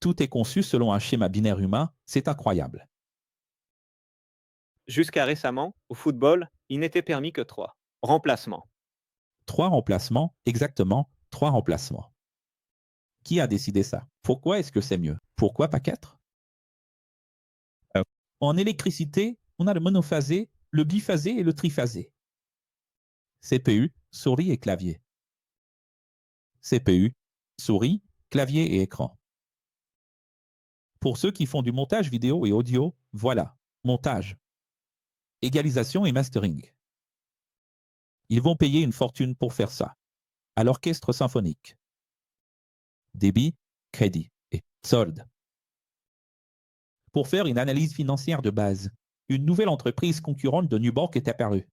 Tout est conçu selon un schéma binaire humain, c'est incroyable. Jusqu'à récemment, au football, il n'était permis que 3 remplacements. 3 remplacements, exactement, 3 remplacements. Qui a décidé ça? Pourquoi est-ce que c'est mieux? Pourquoi pas 4? En électricité, on a le monophasé, le biphasé et le triphasé. CPU, souris et clavier. CPU, souris, clavier et écran. Pour ceux qui font du montage vidéo et audio, voilà, montage. Égalisation et mastering. Ils vont payer une fortune pour faire ça. À l'orchestre symphonique. Débit, crédit et solde. Pour faire une analyse financière de base, une nouvelle entreprise concurrente de Nubank est apparue.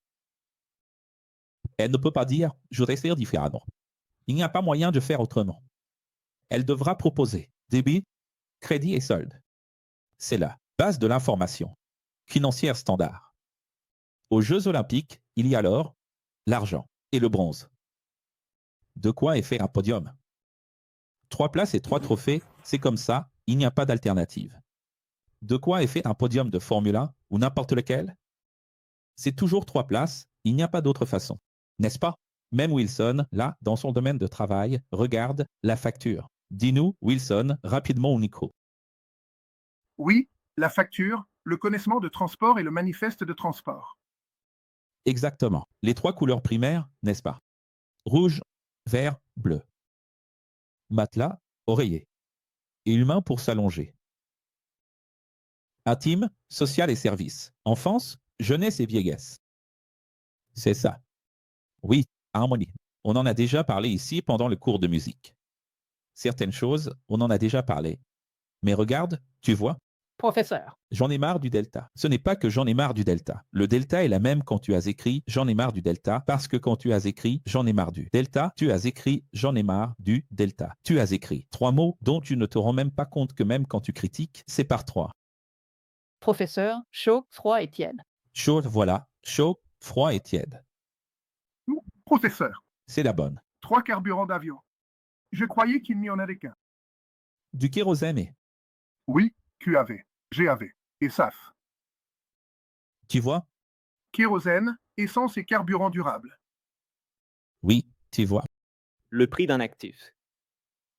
Elle ne peut pas dire « je voudrais faire différemment ». Il n'y a pas moyen de faire autrement. Elle devra proposer débit, crédit et solde. C'est la base de l'information financière standard. Aux Jeux olympiques, il y a l'or, l'argent et le bronze. De quoi est fait un podium? 3 places et 3 trophées, c'est comme ça, il n'y a pas d'alternative. De quoi est fait un podium de Formule 1 ou n'importe lequel? C'est toujours 3 places, il n'y a pas d'autre façon. N'est-ce pas? Même Wilson, là, dans son domaine de travail, regarde la facture. Dis-nous, Wilson, rapidement au micro. Oui, la facture, le connaissement de transport et le manifeste de transport. Exactement. Les 3 couleurs primaires, n'est-ce pas? Rouge, vert, bleu. Matelas, oreiller. Et humain pour s'allonger. Intime, social et service. Enfance, jeunesse et vieillesse. C'est ça. Oui, harmonie. On en a déjà parlé ici pendant le cours de musique. Certaines choses, on en a déjà parlé. Mais regarde, tu vois, Professeur. j'en ai marre du delta. Ce n'est pas que j'en ai marre du delta. Le delta est la même quand tu as écrit j'en ai marre du delta parce que quand tu as écrit j'en ai marre du delta, tu as écrit j'en ai marre du delta. Tu as écrit 3 mots dont tu ne te rends même pas compte que même quand tu critiques, c'est par 3. Professeur, chaud, froid et tiède. Chaud, voilà. Chaud, froid et tiède. Professeur, C'est la bonne. 3 carburants d'avion. Je croyais qu'il n'y en avait qu'un. Du kérosène et... Oui, QAV, GAV et SAF. Tu vois? Kérosène, essence et carburant durable. Oui, tu vois. Le prix d'un actif.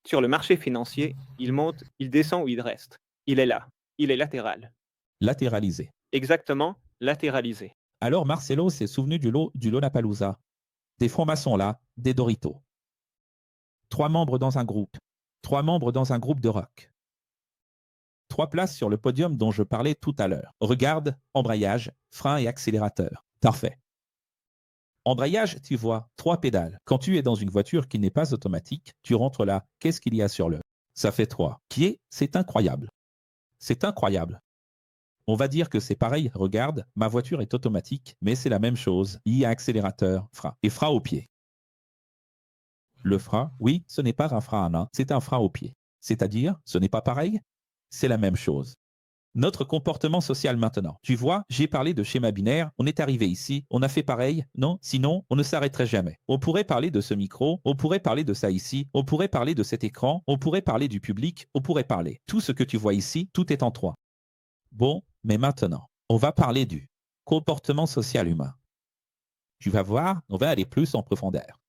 Sur le marché financier, il monte, il descend ou il reste. Il est là. Il est latéral. Latéralisé. Exactement, latéralisé. Alors Marcelo s'est souvenu du Lollapalooza. Des francs-maçons là, des Doritos. 3 membres dans un groupe. 3 membres dans un groupe de rock. 3 places sur le podium dont je parlais tout à l'heure. Regarde, embrayage, frein et accélérateur. Parfait. Embrayage, tu vois, 3 pédales. Quand tu es dans une voiture qui n'est pas automatique, tu rentres là. Qu'est-ce qu'il y a sur le? Ça fait 3. C'est incroyable. C'est incroyable. On va dire que c'est pareil. Regarde, ma voiture est automatique, mais c'est la même chose. Il y a accélérateur, frein et frein au pied. Le frein, oui, ce n'est pas un frein à main, c'est un frein au pied. C'est-à-dire, ce n'est pas pareil? C'est la même chose. Notre comportement social maintenant. Tu vois, j'ai parlé de schéma binaire, on est arrivé ici, on a fait pareil, non? Sinon, on ne s'arrêterait jamais. On pourrait parler de ce micro, on pourrait parler de ça ici, on pourrait parler de cet écran, on pourrait parler du public, on pourrait parler. Tout ce que tu vois ici, tout est en 3. Bon, mais maintenant, on va parler du comportement social humain. Tu vas voir, on va aller plus en profondeur.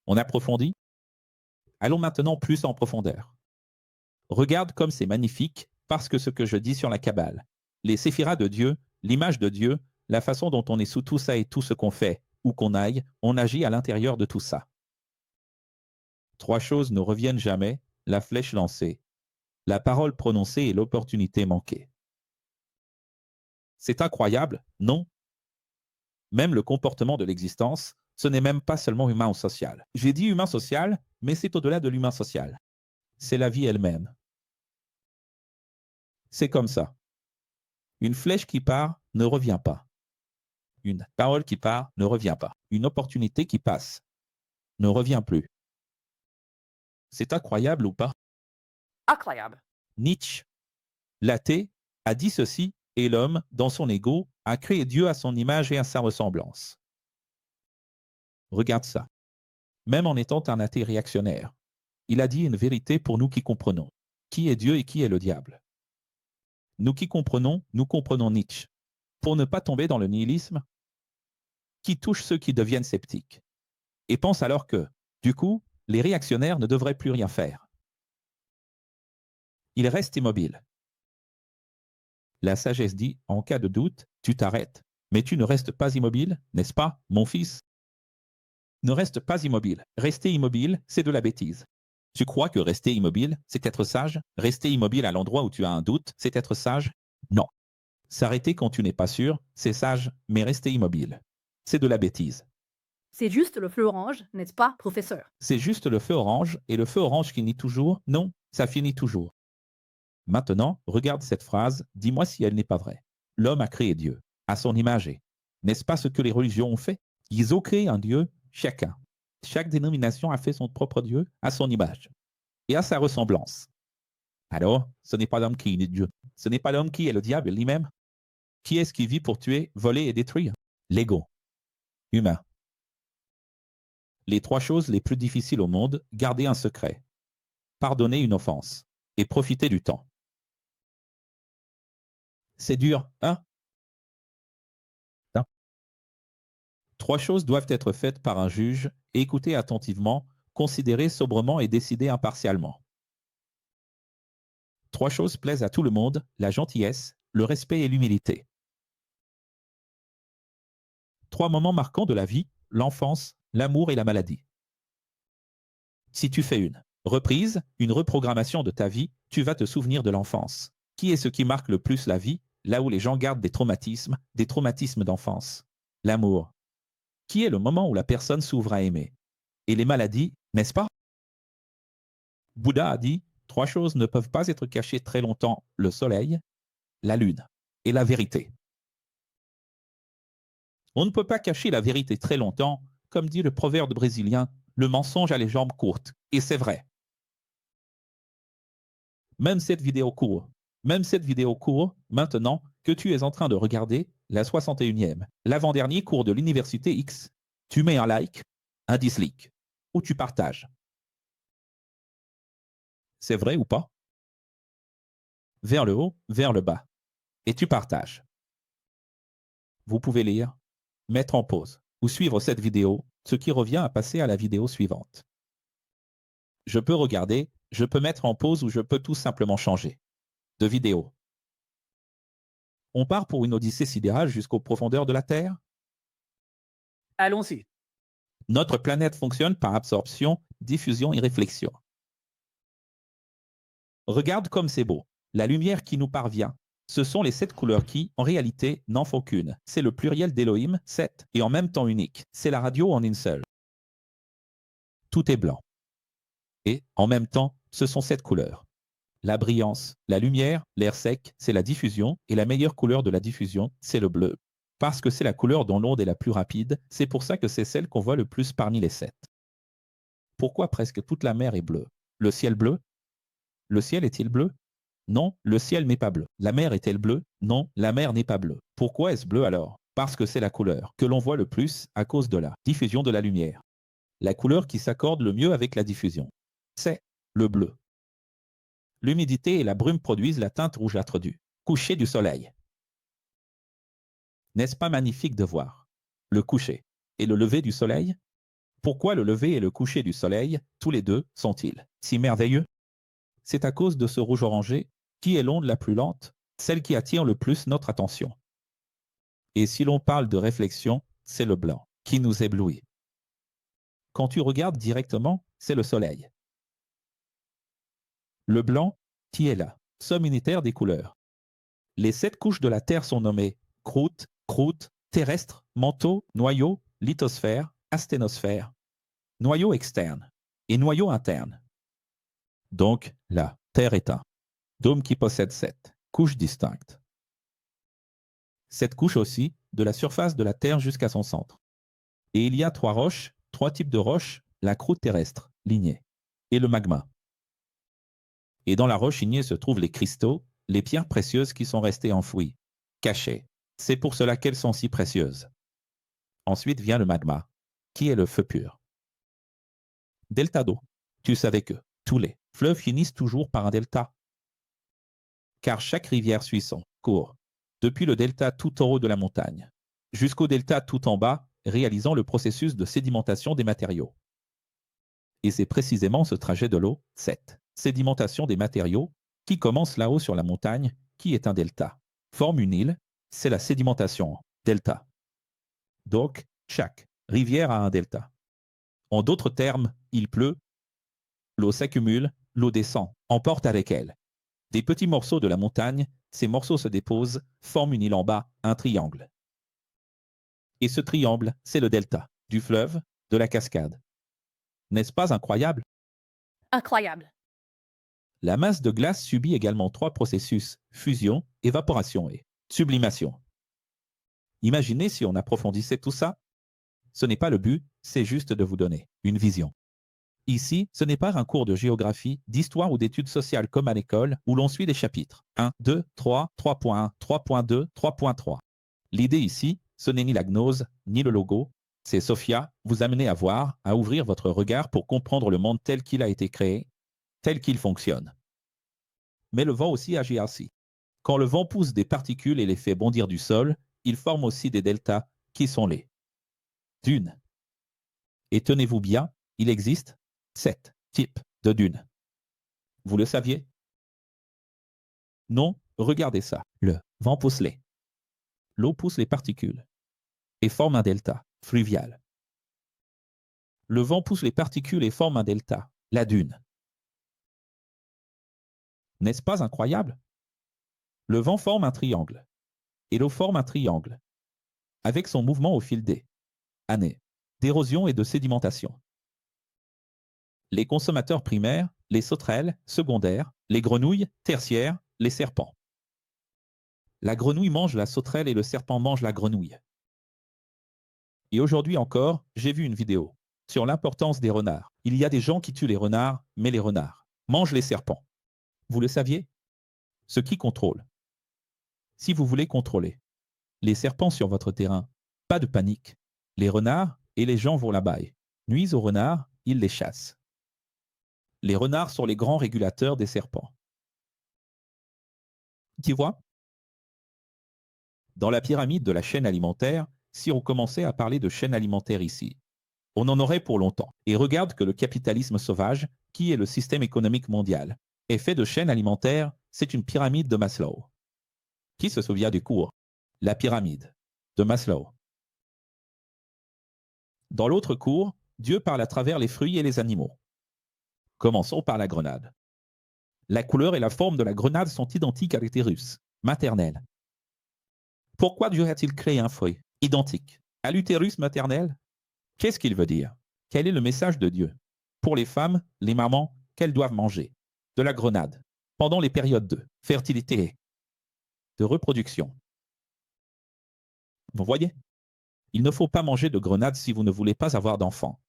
On approfondit? Allons maintenant plus en profondeur. Regarde comme c'est magnifique, parce que ce que je dis sur la Kabbale, les séphiras de Dieu, l'image de Dieu, la façon dont on est sous tout ça et tout ce qu'on fait, où qu'on aille, on agit à l'intérieur de tout ça. 3 choses ne reviennent jamais, la flèche lancée, la parole prononcée et l'opportunité manquée. C'est incroyable, non? Même le comportement de l'existence, ce n'est même pas seulement humain ou social. J'ai dit humain social, mais c'est au-delà de l'humain social. C'est la vie elle-même. C'est comme ça. Une flèche qui part ne revient pas. Une parole qui part ne revient pas. Une opportunité qui passe ne revient plus. C'est incroyable ou pas? Incroyable. Nietzsche, l'athée, a dit ceci, et l'homme, dans son ego, a créé Dieu à son image et à sa ressemblance. Regarde ça. Même en étant un athée réactionnaire, il a dit une vérité pour nous qui comprenons. Qui est Dieu et qui est le diable? Nous qui comprenons, nous comprenons Nietzsche. Pour ne pas tomber dans le nihilisme, qui touche ceux qui deviennent sceptiques. Et pensent alors que, du coup, les réactionnaires ne devraient plus rien faire. Ils restent immobiles. La sagesse dit, en cas de doute, tu t'arrêtes. Mais tu ne restes pas immobile, n'est-ce pas, mon fils? Ne reste pas immobile. Rester immobile, c'est de la bêtise. Tu crois que rester immobile, c'est être sage? Rester immobile à l'endroit où tu as un doute, c'est être sage? Non. S'arrêter quand tu n'es pas sûr, c'est sage, mais rester immobile, c'est de la bêtise. C'est juste le feu orange, n'est-ce pas, professeur? C'est juste le feu orange, et le feu orange finit toujours? Non, ça finit toujours. Maintenant, regarde cette phrase, dis-moi si elle n'est pas vraie. L'homme a créé Dieu, à son image et, n'est-ce pas ce que les religions ont fait? Ils ont créé un Dieu chacun. Chaque dénomination a fait son propre Dieu à son image et à sa ressemblance. Alors, ce n'est pas l'homme qui est Dieu. Ce n'est pas l'homme qui est le diable lui-même. Qui est-ce qui vit pour tuer, voler et détruire? L'ego. Humain. Les 3 choses les plus difficiles au monde, garder un secret, pardonner une offense et profiter du temps. C'est dur, hein? 3 choses doivent être faites par un juge, écoutées attentivement, considérées sobrement et décidées impartialement. 3 choses plaisent à tout le monde, la gentillesse, le respect et l'humilité. 3 moments marquants de la vie, l'enfance, l'amour et la maladie. Si tu fais une reprise, une reprogrammation de ta vie, tu vas te souvenir de l'enfance. Qui est ce qui marque le plus la vie, là où les gens gardent des traumatismes d'enfance? L'amour. Qui est le moment où la personne s'ouvre à aimer? Et les maladies, n'est-ce pas? Bouddha a dit, 3 choses ne peuvent pas être cachées très longtemps, le soleil, la lune et la vérité. On ne peut pas cacher la vérité très longtemps, comme dit le proverbe brésilien, le mensonge a les jambes courtes, et c'est vrai. Même cette vidéo court, maintenant que tu es en train de regarder la 61e, l'avant-dernier cours de l'université X, tu mets un like, un dislike, ou tu partages. C'est vrai ou pas? Vers le haut, vers le bas. Et tu partages. Vous pouvez lire, mettre en pause, ou suivre cette vidéo, ce qui revient à passer à la vidéo suivante. Je peux regarder, je peux mettre en pause ou je peux tout simplement changer de vidéo. On part pour une odyssée sidérale jusqu'aux profondeurs de la Terre? Allons-y. Notre planète fonctionne par absorption, diffusion et réflexion. Regarde comme c'est beau. La lumière qui nous parvient, ce sont les 7 couleurs qui, en réalité, n'en font qu'une. C'est le pluriel d'Elohim, 7, et en même temps unique. C'est la radio en une seule. Tout est blanc. Et, en même temps, ce sont 7 couleurs. La brillance, la lumière, l'air sec, c'est la diffusion, et la meilleure couleur de la diffusion, c'est le bleu. Parce que c'est la couleur dont l'onde est la plus rapide, c'est pour ça que c'est celle qu'on voit le plus parmi les 7. Pourquoi presque toute la mer est bleue? Le ciel bleu? Le ciel est-il bleu? Non, le ciel n'est pas bleu. La mer est-elle bleue? Non, la mer n'est pas bleue. Pourquoi est-ce bleu alors? Parce que c'est la couleur que l'on voit le plus à cause de la diffusion de la lumière. La couleur qui s'accorde le mieux avec la diffusion. C'est le bleu. L'humidité et la brume produisent la teinte rougeâtre du coucher du soleil. N'est-ce pas magnifique de voir le coucher et le lever du soleil? Pourquoi le lever et le coucher du soleil, tous les deux, sont-ils si merveilleux? C'est à cause de ce rouge orangé qui est l'onde la plus lente, celle qui attire le plus notre attention. Et si l'on parle de réflexion, c'est le blanc qui nous éblouit. Quand tu regardes directement, c'est le soleil. Le blanc, qui est là, somme unitaire des couleurs. Les 7 couches de la Terre sont nommées croûte, terrestre, manteau, noyau, lithosphère, asténosphère, noyau externe et noyau interne. Donc, la Terre est un dôme qui possède 7 couches distinctes. 7 couches aussi, de la surface de la Terre jusqu'à son centre. Et il y a 3 roches, 3 types de roches, la croûte terrestre, lignée, et le magma. Et dans la roche ignée se trouvent les cristaux, les pierres précieuses qui sont restées enfouies, cachées. C'est pour cela qu'elles sont si précieuses. Ensuite vient le magma, qui est le feu pur. Delta d'eau. Tu savais que tous les fleuves finissent toujours par un delta. Car chaque rivière suit son cours, depuis le delta tout en haut de la montagne, jusqu'au delta tout en bas, réalisant le processus de sédimentation des matériaux. Et c'est précisément ce trajet de l'eau, cette sédimentation des matériaux, qui commence là-haut sur la montagne, qui est un delta. Forme une île, c'est la sédimentation en delta. Donc, chaque rivière a un delta. En d'autres termes, il pleut, l'eau s'accumule, l'eau descend, emporte avec elle des petits morceaux de la montagne, ces morceaux se déposent, forment une île en bas, un triangle. Et ce triangle, c'est le delta, du fleuve, de la cascade. N'est-ce pas incroyable? Incroyable. La masse de glace subit également 3 processus, fusion, évaporation et sublimation. Imaginez si on approfondissait tout ça. Ce n'est pas le but, c'est juste de vous donner une vision. Ici, ce n'est pas un cours de géographie, d'histoire ou d'études sociales comme à l'école où l'on suit des chapitres 1, 2, 3, 3.1, 3.2, 3.3. L'idée ici, ce n'est ni la gnose, ni le logo. C'est Sophia, vous amener à voir, à ouvrir votre regard pour comprendre le monde tel qu'il a été créé, tel qu'il fonctionne. Mais le vent aussi agit ainsi. Quand le vent pousse des particules et les fait bondir du sol, il forme aussi des deltas, qui sont les dunes. Et tenez-vous bien, il existe 7 types de dunes. Vous le saviez? Non, regardez ça. Le vent pousse l'eau pousse les particules et forme un delta fluvial. Le vent pousse les particules et forme un delta, la dune. N'est-ce pas incroyable? Le vent forme un triangle et l'eau forme un triangle avec son mouvement au fil des années d'érosion et de sédimentation. Les consommateurs primaires, les sauterelles, secondaires, les grenouilles, tertiaires, les serpents. La grenouille mange la sauterelle et le serpent mange la grenouille. Et aujourd'hui encore, j'ai vu une vidéo sur l'importance des renards. Il y a des gens qui tuent les renards, mais les renards mangent les serpents. Vous le saviez? Ce qui contrôle. Si vous voulez contrôler les serpents sur votre terrain, pas de panique. Les renards et les gens vont là-bas et nuisent aux renards, ils les chassent. Les renards sont les grands régulateurs des serpents. Tu vois? Dans la pyramide de la chaîne alimentaire, si on commençait à parler de chaîne alimentaire ici, on en aurait pour longtemps. Et regarde que le capitalisme sauvage, qui est le système économique mondial, est fait de chaînes alimentaires, c'est une pyramide de Maslow. Qui se souvient du cours? La pyramide de Maslow. Dans l'autre cours, Dieu parle à travers les fruits et les animaux. Commençons par la grenade. La couleur et la forme de la grenade sont identiques à l'utérus maternel. Pourquoi Dieu a-t-il créé un fruit identique à l'utérus maternel? Qu'est-ce qu'il veut dire? Quel est le message de Dieu? Pour les femmes, les mamans, qu'elles doivent manger de la grenade pendant les périodes de fertilité et de reproduction. Vous voyez? Il ne faut pas manger de grenade si vous ne voulez pas avoir d'enfants.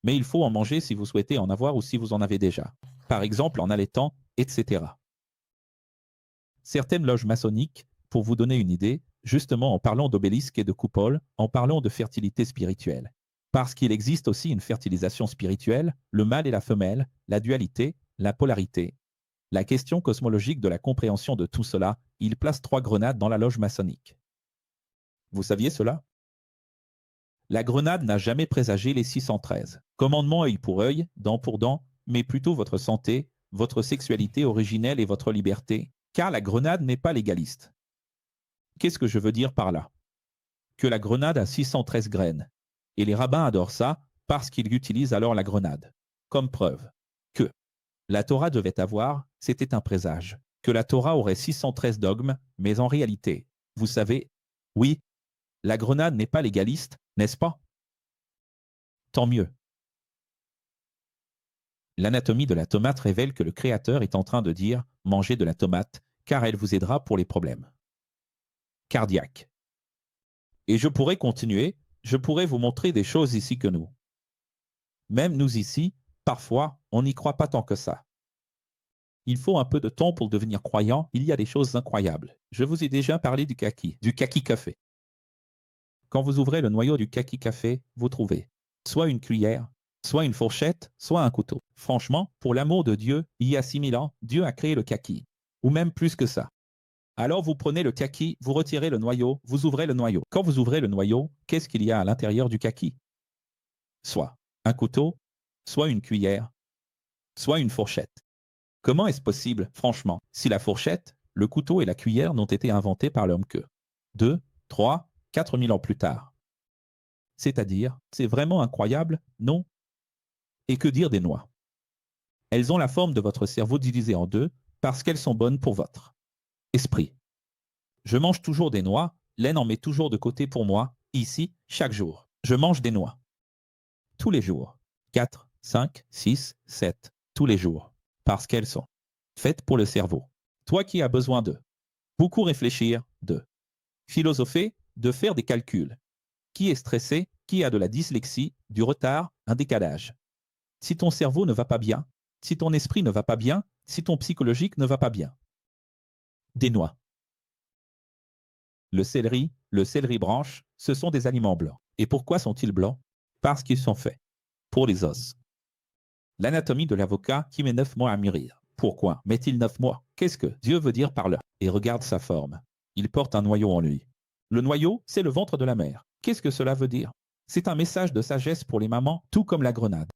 Mais il faut en manger si vous souhaitez en avoir ou si vous en avez déjà. Par exemple en allaitant, etc. Certaines loges maçonniques, pour vous donner une idée, justement en parlant d'obélisques et de coupoles, en parlant de fertilité spirituelle. Parce qu'il existe aussi une fertilisation spirituelle, le mâle et la femelle, la dualité, la polarité. La question cosmologique de la compréhension de tout cela, il place 3 grenades dans la loge maçonnique. Vous saviez cela? La grenade n'a jamais présagé les 613. Commandement œil pour œil, dent pour dent, mais plutôt votre santé, votre sexualité originelle et votre liberté, car la grenade n'est pas légaliste. Qu'est-ce que je veux dire par là? Que la grenade a 613 graines. Et les rabbins adorent ça parce qu'ils utilisent alors la grenade. Comme preuve que la Torah devait avoir, c'était un présage, que la Torah aurait 613 dogmes, mais en réalité, vous savez, oui, la grenade n'est pas légaliste, n'est-ce pas? Tant mieux. L'anatomie de la tomate révèle que le Créateur est en train de dire « Mangez de la tomate, car elle vous aidera pour les problèmes cardiaques. » Et je pourrais continuer, je pourrais vous montrer des choses ici que nous. Même nous ici, parfois, on n'y croit pas tant que ça. Il faut un peu de temps pour devenir croyant, il y a des choses incroyables. Je vous ai déjà parlé du kaki café. Quand vous ouvrez le noyau du kaki café, vous trouvez soit une cuillère, soit une fourchette, soit un couteau. Franchement, pour l'amour de Dieu, il y a 6000 ans, Dieu a créé le kaki. Ou même plus que ça. Alors vous prenez le kaki, vous retirez le noyau, vous ouvrez le noyau. Quand vous ouvrez le noyau, qu'est-ce qu'il y a à l'intérieur du kaki? Soit un couteau, soit une cuillère, soit une fourchette. Comment est-ce possible, franchement, si la fourchette, le couteau et la cuillère n'ont été inventés par l'homme que 2, 3, 4000 ans plus tard? C'est-à-dire, c'est vraiment incroyable, non? Et que dire des noix? Elles ont la forme de votre cerveau divisé en deux parce qu'elles sont bonnes pour votre esprit. Je mange toujours des noix, Len en met toujours de côté pour moi, ici, chaque jour. Je mange des noix. Tous les jours. 4, 5, 6, 7. Tous les jours. Parce qu'elles sont faites pour le cerveau. Toi qui as besoin de beaucoup réfléchir, de philosopher, de faire des calculs. Qui est stressé, qui a de la dyslexie, du retard, un décalage. Si ton cerveau ne va pas bien, si ton esprit ne va pas bien, si ton psychologique ne va pas bien. Des noix. Le céleri branche, ce sont des aliments blancs. Et pourquoi sont-ils blancs? Parce qu'ils sont faits pour les os. L'anatomie de l'avocat qui met 9 mois à mûrir. Pourquoi met-il 9 mois? Qu'est-ce que Dieu veut dire par là? Et regarde sa forme. Il porte un noyau en lui. Le noyau, c'est le ventre de la mère. Qu'est-ce que cela veut dire? C'est un message de sagesse pour les mamans, tout comme la grenade.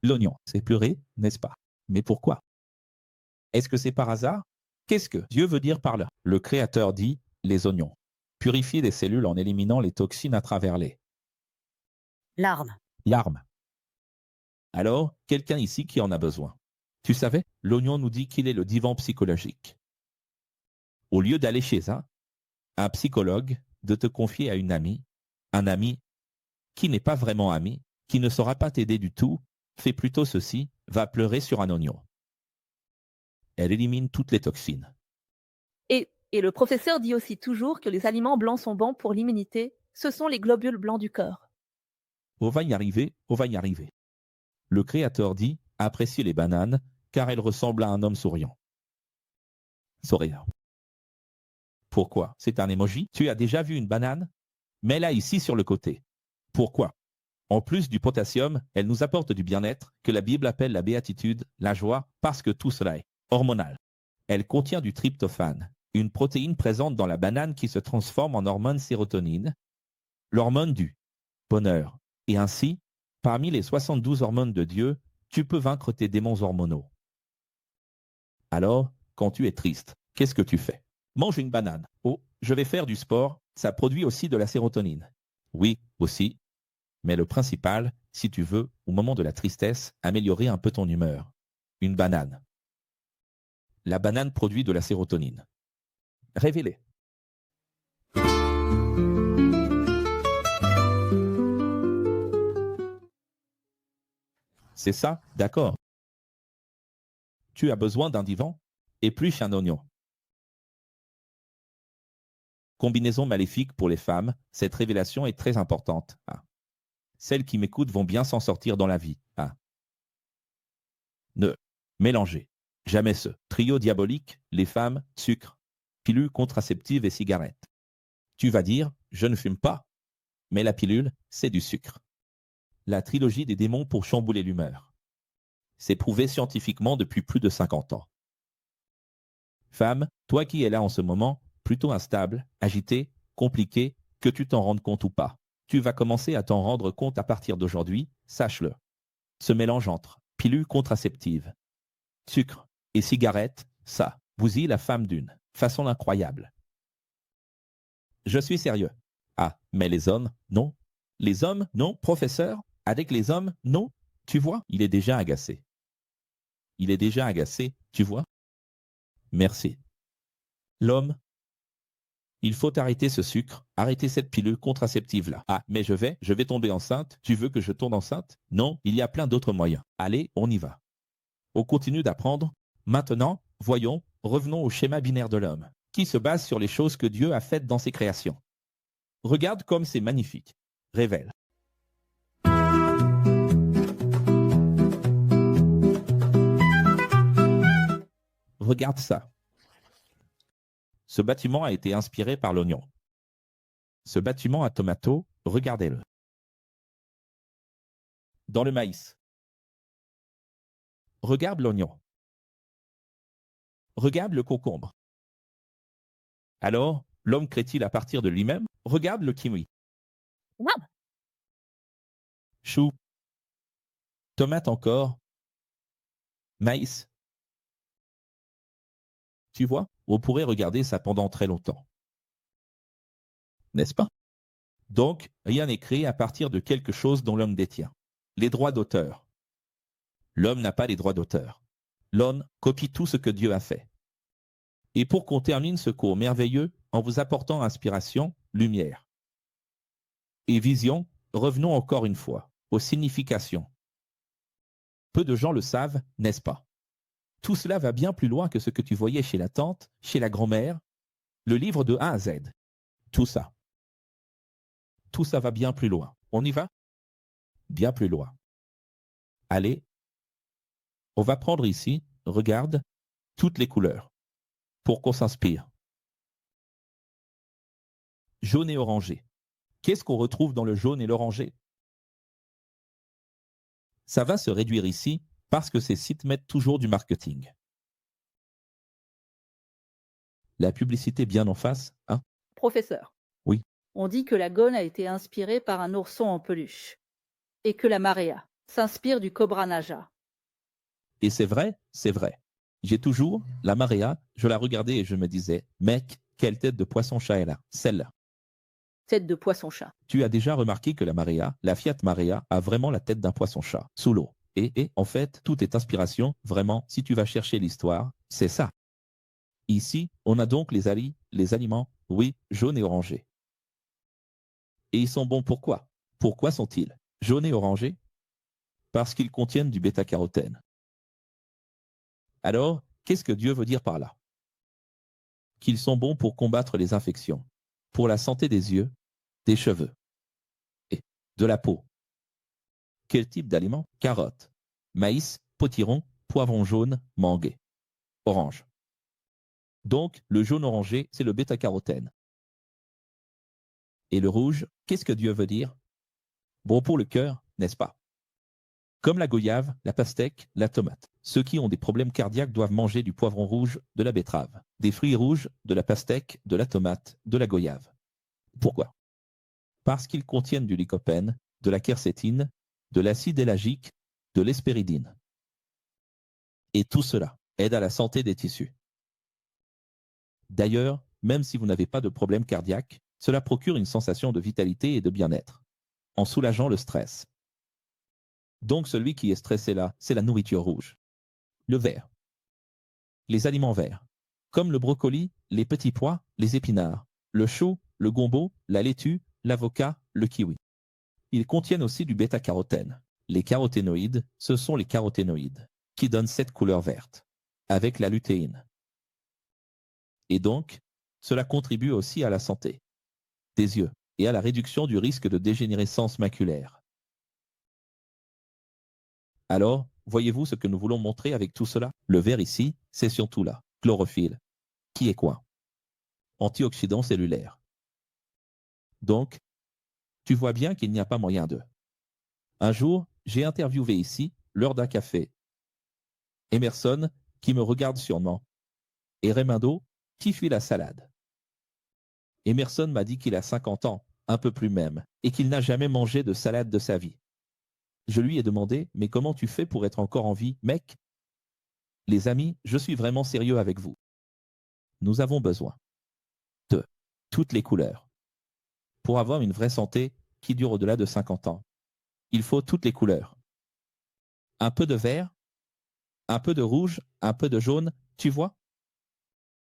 L'oignon, c'est pleurer, n'est-ce pas? Mais pourquoi? Est-ce que c'est par hasard? Qu'est-ce que Dieu veut dire par là? Le Créateur dit, les oignons. Purifier des cellules en éliminant les toxines à travers les Larmes. larmes. Alors, quelqu'un ici qui en a besoin. Tu savais, l'oignon nous dit qu'il est le divan psychologique. Au lieu d'aller chez un psychologue, de te confier à une amie, un ami qui n'est pas vraiment ami, qui ne saura pas t'aider du tout, fais plutôt ceci, va pleurer sur un oignon. Elle élimine toutes les toxines. Et le professeur dit aussi toujours que les aliments blancs sont bons pour l'immunité. Ce sont les globules blancs du corps. On va y arriver, on va y arriver. Le Créateur dit, appréciez les bananes, car elles ressemblent à un homme souriant. Sourire. Pourquoi? C'est un emoji. Tu as déjà vu une banane? Mets-la ici sur le côté. Pourquoi? En plus du potassium, elle nous apporte du bien-être, que la Bible appelle la béatitude, la joie, parce que tout cela est hormonal. Elle contient du tryptophane, une protéine présente dans la banane qui se transforme en hormone sérotonine, l'hormone du bonheur. Et ainsi, parmi les 72 hormones de Dieu, tu peux vaincre tes démons hormonaux. Alors, quand tu es triste, qu'est-ce que tu fais? Mange une banane. Oh, je vais faire du sport, ça produit aussi de la sérotonine. Oui, aussi. Mais le principal, si tu veux, au moment de la tristesse, améliorer un peu ton humeur. Une banane. La banane produit de la sérotonine. Révélé. C'est ça, d'accord. Tu as besoin d'un divan? Épluche un oignon. Combinaison maléfique pour les femmes, cette révélation est très importante. Ah. Celles qui m'écoutent vont bien s'en sortir dans la vie. Ah. Ne mélangez jamais ce trio diabolique, les femmes, sucre, pilule contraceptive et cigarette. Tu vas dire, je ne fume pas. Mais la pilule, c'est du sucre. La trilogie des démons pour chambouler l'humeur. C'est prouvé scientifiquement depuis plus de 50 ans. Femme, toi qui es là en ce moment, plutôt instable, agité, compliqué, que tu t'en rendes compte ou pas. Tu vas commencer à t'en rendre compte à partir d'aujourd'hui, sache-le. Ce mélange entre pilule contraceptive, sucre et cigarette, ça bousille la femme d'une façon incroyable. Je suis sérieux. Ah, mais les hommes, non. Les hommes, non, professeur. Avec les hommes, non. Tu vois, il est déjà agacé. Il est déjà agacé, tu vois. Merci. L'homme, il faut arrêter ce sucre, arrêter cette pilule contraceptive-là. Ah, mais je vais tomber enceinte. Tu veux que je tombe enceinte? Non, il y a plein d'autres moyens. Allez, on y va. On continue d'apprendre. Maintenant, voyons, revenons au schéma binaire de l'homme, qui se base sur les choses que Dieu a faites dans ses créations. Regarde comme c'est magnifique. Révèle. Regarde ça. Ce bâtiment a été inspiré par l'oignon. Ce bâtiment à tomato, regardez-le. Dans le maïs. Regarde l'oignon. Regarde le concombre. Alors, l'homme crée-t-il à partir de lui-même? Regarde le kiwi. Wow. Chou. Tomate encore. Maïs. Tu vois, on pourrait regarder ça pendant très longtemps. N'est-ce pas? Donc, rien n'est créé à partir de quelque chose dont l'homme détient. Les droits d'auteur. L'homme n'a pas les droits d'auteur. L'homme copie tout ce que Dieu a fait. Et pour qu'on termine ce cours merveilleux en vous apportant inspiration, lumière et vision, revenons encore une fois aux significations. Peu de gens le savent, n'est-ce pas? Tout cela va bien plus loin que ce que tu voyais chez la tante, chez la grand-mère, le livre de A à Z. Tout ça. Tout ça va bien plus loin. On y va? Bien plus loin. Allez, on va prendre ici, regarde, toutes les couleurs, pour qu'on s'inspire. Jaune et orangé. Qu'est-ce qu'on retrouve dans le jaune et l'orangé? Ça va se réduire ici parce que ces sites mettent toujours du marketing. La publicité bien en face, hein? Professeur. Oui. On dit que la Gone a été inspirée par un ourson en peluche et que la Marea s'inspire du Cobra Naja. Et c'est vrai, c'est vrai. J'ai toujours, la Marea, je la regardais et je me disais, mec, quelle tête de poisson-chat elle a, celle-là. Tête de poisson-chat. Tu as déjà remarqué que la Marea, la Fiat Marea, a vraiment la tête d'un poisson-chat, sous l'eau. Et en fait, tout est inspiration, vraiment, si tu vas chercher l'histoire, c'est ça. Ici, on a donc les aliments, oui, jaunes et orangés. Et ils sont bons pourquoi? Pourquoi sont-ils jaunes et orangés? Parce qu'ils contiennent du bêta-carotène. Alors, qu'est-ce que Dieu veut dire par là? Qu'ils sont bons pour combattre les infections, pour la santé des yeux, des cheveux et de la peau. Quel type d'aliments? Carottes, maïs, potiron, poivron jaune, mangue, orange. Donc, le jaune orangé, c'est le bêta-carotène. Et le rouge, qu'est-ce que Dieu veut dire? Bon pour le cœur, n'est-ce pas? Comme la goyave, la pastèque, la tomate. Ceux qui ont des problèmes cardiaques doivent manger du poivron rouge, de la betterave, des fruits rouges, de la pastèque, de la tomate, de la goyave. Pourquoi? Parce qu'ils contiennent du lycopène, de la quercétine, de l'acide élagique, de l'hespéridine. Et tout cela aide à la santé des tissus. D'ailleurs, même si vous n'avez pas de problème cardiaque, cela procure une sensation de vitalité et de bien-être, en soulageant le stress. Donc celui qui est stressé là, c'est la nourriture rouge. Le vert. Les aliments verts, comme le brocoli, les petits pois, les épinards, le chou, le gombo, la laitue, l'avocat, le kiwi. Ils contiennent aussi du bêta-carotène. Les caroténoïdes, ce sont les caroténoïdes, qui donnent cette couleur verte, avec la lutéine. Et donc, cela contribue aussi à la santé des yeux et à la réduction du risque de dégénérescence maculaire. Alors, voyez-vous ce que nous voulons montrer avec tout cela? Le vert ici, c'est surtout là, chlorophylle, qui est quoi? Antioxydant cellulaire. Donc, tu vois bien qu'il n'y a pas moyen de. Un jour, j'ai interviewé ici, lors d'un café, Emerson, qui me regarde sûrement, et Raimundo, qui fuit la salade. Emerson m'a dit qu'il a 50 ans, un peu plus même, et qu'il n'a jamais mangé de salade de sa vie. Je lui ai demandé, mais comment tu fais pour être encore en vie, mec? Les amis, je suis vraiment sérieux avec vous. Nous avons besoin de toutes les couleurs. Pour avoir une vraie santé qui dure au-delà de 50 ans, il faut toutes les couleurs. Un peu de vert, un peu de rouge, un peu de jaune, tu vois?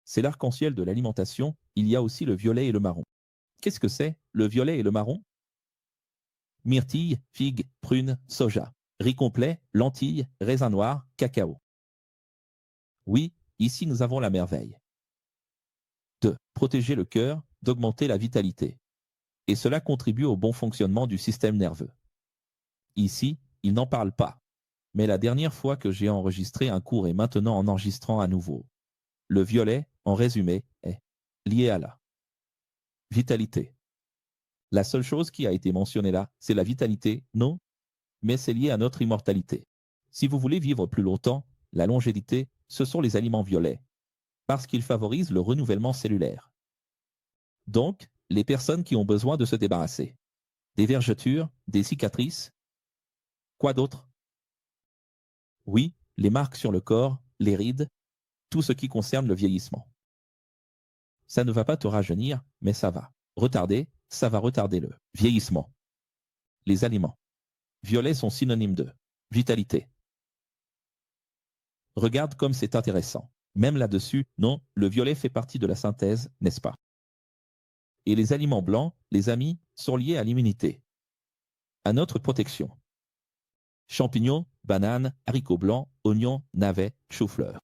C'est l'arc-en-ciel de l'alimentation, il y a aussi le violet et le marron. Qu'est-ce que c'est, le violet et le marron? Myrtille, figue, prune, soja, riz complet, lentilles, raisin noir, cacao. Oui, ici nous avons la merveille. De protéger le cœur, d'augmenter la vitalité. Et cela contribue au bon fonctionnement du système nerveux. Ici, il n'en parle pas. Mais la dernière fois que j'ai enregistré un cours et maintenant en enregistrant à nouveau, le violet, en résumé, est lié à la vitalité. La seule chose qui a été mentionnée là, c'est la vitalité, non, mais c'est lié à notre immortalité. Si vous voulez vivre plus longtemps, la longévité, ce sont les aliments violets, parce qu'ils favorisent le renouvellement cellulaire. Donc, les personnes qui ont besoin de se débarrasser des vergetures, des cicatrices, quoi d'autre? Oui, les marques sur le corps, les rides, tout ce qui concerne le vieillissement. Ça ne va pas te rajeunir, mais ça va retarder, ça va retarder le vieillissement. Les aliments violets sont synonymes de vitalité. Regarde comme c'est intéressant. Même là-dessus, non, le violet fait partie de la synthèse, n'est-ce pas? Et les aliments blancs, les amis, sont liés à l'immunité, à notre protection. Champignons, bananes, haricots blancs, oignons, navets, chou-fleur.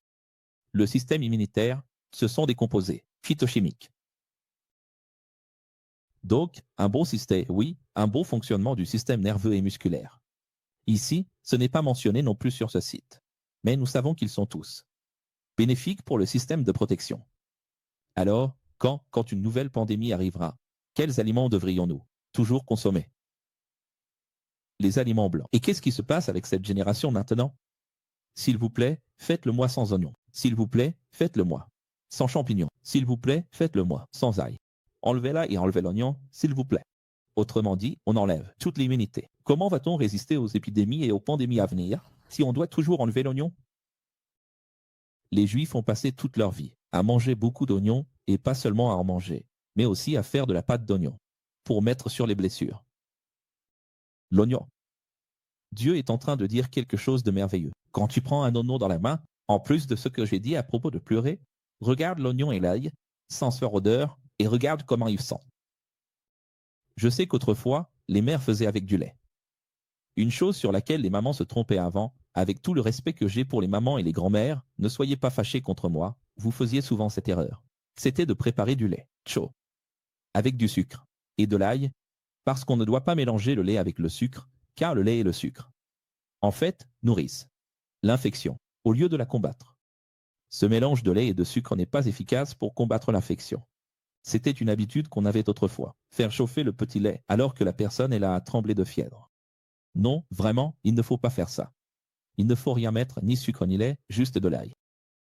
Le système immunitaire, ce sont des composés phytochimiques. Donc, un bon système, oui, un bon fonctionnement du système nerveux et musculaire. Ici, ce n'est pas mentionné non plus sur ce site. Mais nous savons qu'ils sont tous bénéfiques pour le système de protection. Alors, quand une nouvelle pandémie arrivera, quels aliments devrions-nous toujours consommer? Les aliments blancs. Et qu'est-ce qui se passe avec cette génération maintenant? S'il vous plaît, faites-le-moi sans oignons. S'il vous plaît, faites-le-moi sans champignons. S'il vous plaît, faites-le-moi sans ail. Enlevez-la et enlevez l'oignon, s'il vous plaît. Autrement dit, on enlève toute l'immunité. Comment va-t-on résister aux épidémies et aux pandémies à venir si on doit toujours enlever l'oignon? Les Juifs ont passé toute leur vie à manger beaucoup d'oignons et pas seulement à en manger, mais aussi à faire de la pâte d'oignon pour mettre sur les blessures. L'oignon. Dieu est en train de dire quelque chose de merveilleux. Quand tu prends un oignon dans la main, en plus de ce que j'ai dit à propos de pleurer, regarde l'oignon et l'ail, sans faire odeur, et regarde comment ils sentent. Je sais qu'autrefois, les mères faisaient avec du lait. Une chose sur laquelle les mamans se trompaient avant, avec tout le respect que j'ai pour les mamans et les grands-mères, ne soyez pas fâchés contre moi, vous faisiez souvent cette erreur. C'était de préparer du lait chaud, avec du sucre, et de l'ail, parce qu'on ne doit pas mélanger le lait avec le sucre, car le lait et le sucre, en fait, nourrissent l'infection, au lieu de la combattre. Ce mélange de lait et de sucre n'est pas efficace pour combattre l'infection. C'était une habitude qu'on avait autrefois, faire chauffer le petit lait alors que la personne est là à trembler de fièvre. Non, vraiment, il ne faut pas faire ça. Il ne faut rien mettre, ni sucre ni lait, juste de l'ail.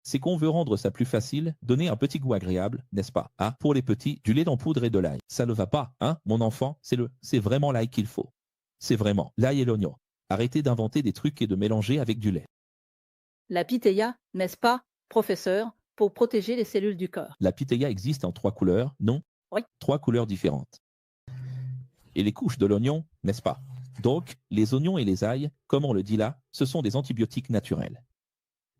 C'est qu'on veut rendre ça plus facile, donner un petit goût agréable, n'est-ce pas? Ah, pour les petits, du lait en poudre et de l'ail. Ça ne va pas, hein, mon enfant, c'est vraiment l'ail qu'il faut. C'est vraiment l'ail et l'oignon. Arrêtez d'inventer des trucs et de mélanger avec du lait. La pitaya, n'est-ce pas, professeur, pour protéger les cellules du corps? La pitaya existe en 3 couleurs, non? Oui. 3 couleurs différentes. Et les couches de l'oignon, n'est-ce pas? Donc, les oignons et les ails, comme on le dit là, ce sont des antibiotiques naturels.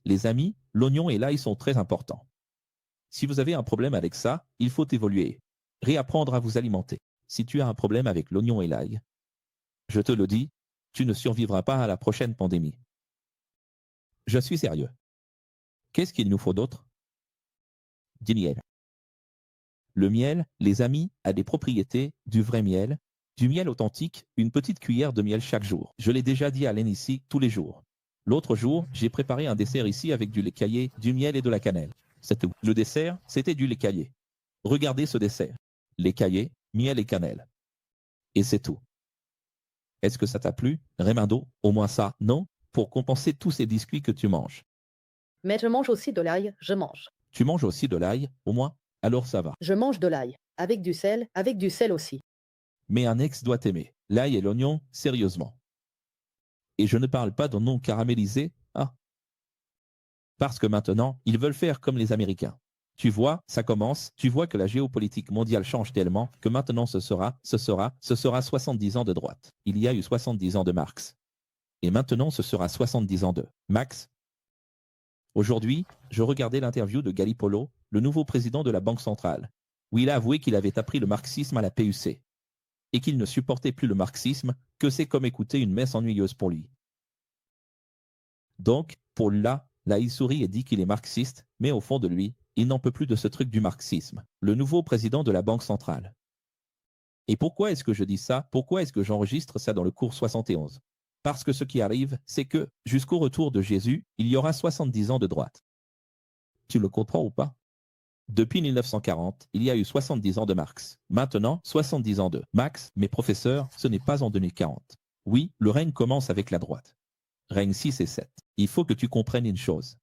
Les amis, l'oignon et l'ail sont très importants. Si vous avez un problème avec ça, il faut évoluer. Réapprendre à vous alimenter. Si tu as un problème avec l'oignon et l'ail, je te le dis, tu ne survivras pas à la prochaine pandémie. Je suis sérieux. Qu'est-ce qu'il nous faut d'autre? Du miel. Le miel, les amis, a des propriétés, du vrai miel, du miel authentique, une petite cuillère de miel chaque jour. Je l'ai déjà dit à Len ici, tous les jours. L'autre jour, j'ai préparé un dessert ici avec du lait caillé, du miel et de la cannelle. C'est tout. Le dessert, c'était du lait caillé. Regardez ce dessert. Lait caillé, miel et cannelle. Et c'est tout. Est-ce que ça t'a plu, Raymond? Au moins ça, non? Pour compenser tous ces biscuits que tu manges. Mais je mange aussi de l'ail, je mange. Tu manges aussi de l'ail, au moins? Alors ça va. Je mange de l'ail. Avec du sel aussi. Mais un ex doit aimer l'ail et l'oignon, sérieusement. Et je ne parle pas d'oignons caramélisés, ah. Parce que maintenant, ils veulent faire comme les Américains. Tu vois, ça commence, tu vois que la géopolitique mondiale change tellement que maintenant ce sera 70 ans de droite. Il y a eu 70 ans de Marx. Et maintenant ce sera 70 ans de Max. Aujourd'hui, je regardais l'interview de Galipolo, le nouveau président de la Banque centrale, où il a avoué qu'il avait appris le marxisme à la PUC. Et qu'il ne supportait plus le marxisme, que c'est comme écouter une messe ennuyeuse pour lui. Donc, pour là, il sourit et dit qu'il est marxiste, mais au fond de lui, il n'en peut plus de ce truc du marxisme, le nouveau président de la Banque centrale. Et pourquoi est-ce que je dis ça? Pourquoi est-ce que j'enregistre ça dans le cours 71? Parce que ce qui arrive, c'est que, jusqu'au retour de Jésus, il y aura 70 ans de droite. Tu le comprends ou pas? Depuis 1940, il y a eu 70 ans de Marx. Maintenant, 70 ans de Max, mais professeur, ce n'est pas en 2040. Oui, le règne commence avec la droite. Règne 6 et 7. Il faut que tu comprennes une chose.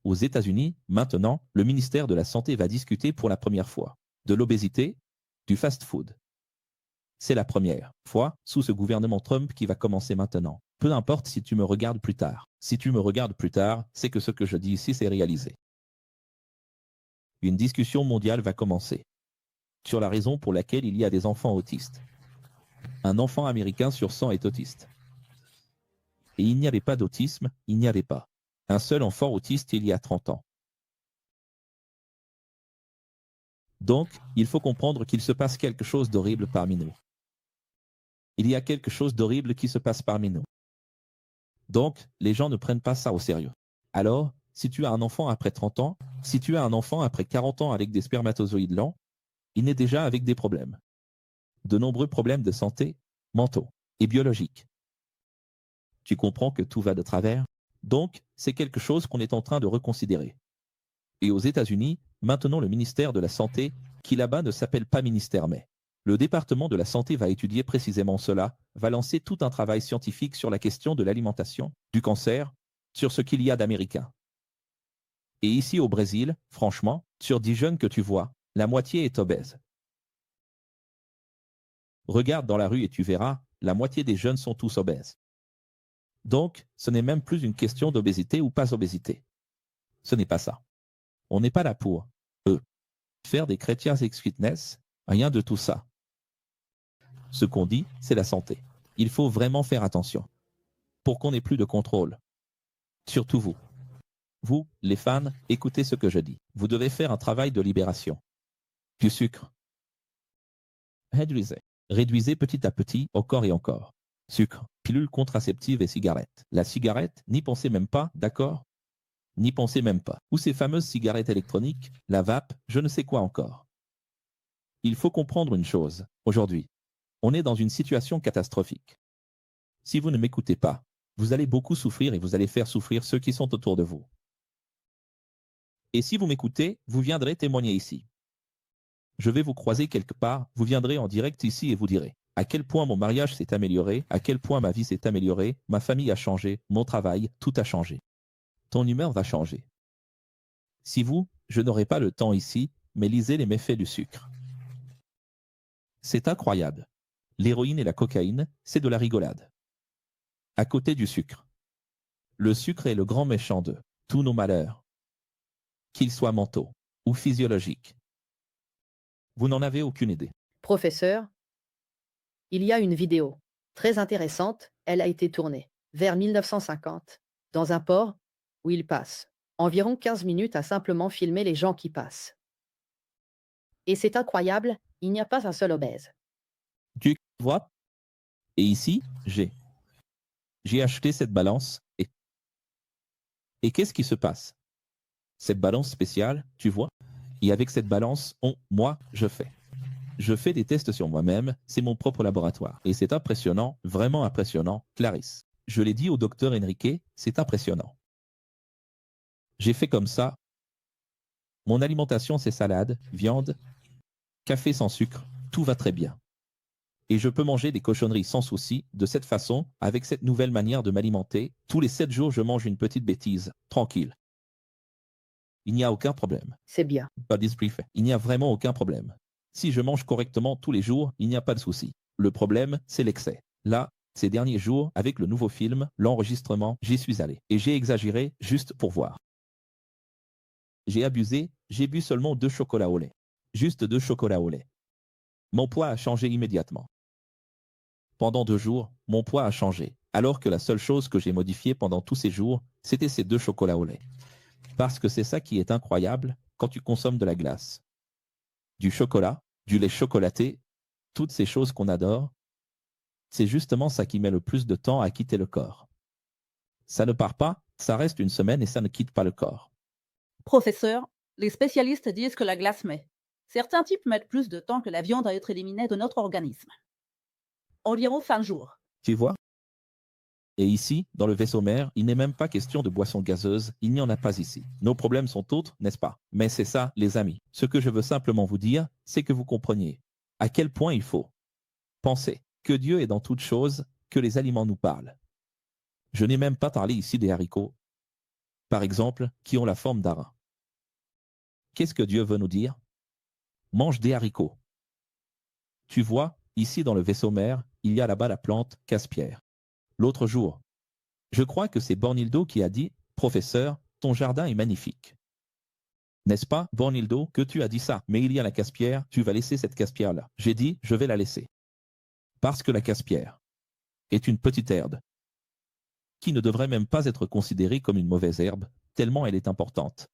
Aux États-Unis, maintenant, le ministère de la Santé va discuter pour la première fois de l'obésité, du fast-food. C'est la première fois sous ce gouvernement Trump qui va commencer maintenant. Peu importe si tu me regardes plus tard. Si tu me regardes plus tard, c'est que ce que je dis ici s'est réalisé. Une discussion mondiale va commencer sur la raison pour laquelle il y a des enfants autistes. Un enfant américain sur 100 est autiste. Et il n'y avait pas d'autisme, il n'y avait pas un seul enfant autiste il y a 30 ans. Donc, il faut comprendre qu'il se passe quelque chose d'horrible parmi nous. Il y a quelque chose d'horrible qui se passe parmi nous. Donc, les gens ne prennent pas ça au sérieux. Alors, si tu as un enfant après 30 ans, si tu as un enfant après 40 ans avec des spermatozoïdes lents, il naît déjà avec des problèmes. De nombreux problèmes de santé, mentaux et biologiques. Tu comprends que tout va de travers? Donc, c'est quelque chose qu'on est en train de reconsidérer. Et aux États-Unis, maintenant le ministère de la Santé, qui là-bas ne s'appelle pas ministère mais le département de la Santé va étudier précisément cela, va lancer tout un travail scientifique sur la question de l'alimentation, du cancer, sur ce qu'il y a d'américain. Et ici au Brésil, franchement, sur 10 jeunes que tu vois, la moitié est obèse. Regarde dans la rue et tu verras, la moitié des jeunes sont tous obèses. Donc, ce n'est même plus une question d'obésité ou pas obésité. Ce n'est pas ça. On n'est pas là pour, faire des chrétiens ex-fitness, rien de tout ça. Ce qu'on dit, c'est la santé. Il faut vraiment faire attention. Pour qu'on n'ait plus de contrôle. Surtout vous. Vous, les fans, écoutez ce que je dis. Vous devez faire un travail de libération. Du sucre. Réduisez. Réduisez petit à petit, encore et encore. Sucre, pilule contraceptive et cigarette. La cigarette, n'y pensez même pas, d'accord? N'y pensez même pas. Ou ces fameuses cigarettes électroniques, la vape, je ne sais quoi encore. Il faut comprendre une chose. Aujourd'hui, on est dans une situation catastrophique. Si vous ne m'écoutez pas, vous allez beaucoup souffrir et vous allez faire souffrir ceux qui sont autour de vous. Et si vous m'écoutez, vous viendrez témoigner ici. Je vais vous croiser quelque part, vous viendrez en direct ici et vous direz à quel point mon mariage s'est amélioré, à quel point ma vie s'est améliorée, ma famille a changé, mon travail, tout a changé. Ton humeur va changer. Si vous, je n'aurai pas le temps ici, mais lisez les méfaits du sucre. C'est incroyable. L'héroïne et la cocaïne, c'est de la rigolade. À côté du sucre. Le sucre est le grand méchant de tous nos malheurs. Qu'ils soient mentaux ou physiologiques. Vous n'en avez aucune idée. Professeur, il y a une vidéo très intéressante, elle a été tournée vers 1950 dans un port où il passe environ 15 minutes à simplement filmer les gens qui passent. Et c'est incroyable, il n'y a pas un seul obèse. Tu vois? Et ici, j'ai acheté cette balance et qu'est-ce qui se passe? Cette balance spéciale, tu vois? Et avec cette balance, moi, je fais des tests sur moi-même, c'est mon propre laboratoire. Et c'est impressionnant, vraiment impressionnant, Clarisse. Je l'ai dit au docteur Enrique, c'est impressionnant. J'ai fait comme ça. Mon alimentation, c'est salade, viande, café sans sucre, tout va très bien. Et je peux manger des cochonneries sans souci, de cette façon, avec cette nouvelle manière de m'alimenter. Tous les 7 jours, je mange une petite bêtise, tranquille. Il n'y a aucun problème. C'est bien. Pas d'esprit fait. Il n'y a vraiment aucun problème. Si je mange correctement tous les jours, il n'y a pas de souci. Le problème, c'est l'excès. Là, ces derniers jours, avec le nouveau film, l'enregistrement, j'y suis allé. Et j'ai exagéré juste pour voir. J'ai abusé, j'ai bu seulement 2 chocolats au lait. Juste 2 chocolats au lait. Mon poids a changé immédiatement. Pendant 2 jours, mon poids a changé, alors que la seule chose que j'ai modifiée pendant tous ces jours, c'était ces 2 chocolats au lait. Parce que c'est ça qui est incroyable quand tu consommes de la glace. Du chocolat, du lait chocolaté, toutes ces choses qu'on adore, c'est justement ça qui met le plus de temps à quitter le corps. Ça ne part pas, ça reste une semaine et ça ne quitte pas le corps. Professeur, les spécialistes disent que la glace met. Certains types mettent plus de temps que la viande à être éliminée de notre organisme. Environ 5 jours. Tu vois? Et ici, dans le vaisseau mère, il n'est même pas question de boissons gazeuses, il n'y en a pas ici. Nos problèmes sont autres, n'est-ce pas? Mais c'est ça, les amis. Ce que je veux simplement vous dire, c'est que vous compreniez à quel point il faut penser que Dieu est dans toutes choses, que les aliments nous parlent. Je n'ai même pas parlé ici des haricots, par exemple, qui ont la forme d'arin. Qu'est-ce que Dieu veut nous dire? Mange des haricots. Tu vois, ici dans le vaisseau mère, il y a là-bas la plante casse-pierre. L'autre jour, je crois que c'est Bornildo qui a dit « Professeur, ton jardin est magnifique. » N'est-ce pas, Bornildo, que tu as dit ça? Mais il y a la casse-pierre, tu vas laisser cette casse-pierre-là. J'ai dit « Je vais la laisser. » Parce que la casse-pierre est une petite herbe qui ne devrait même pas être considérée comme une mauvaise herbe, tellement elle est importante.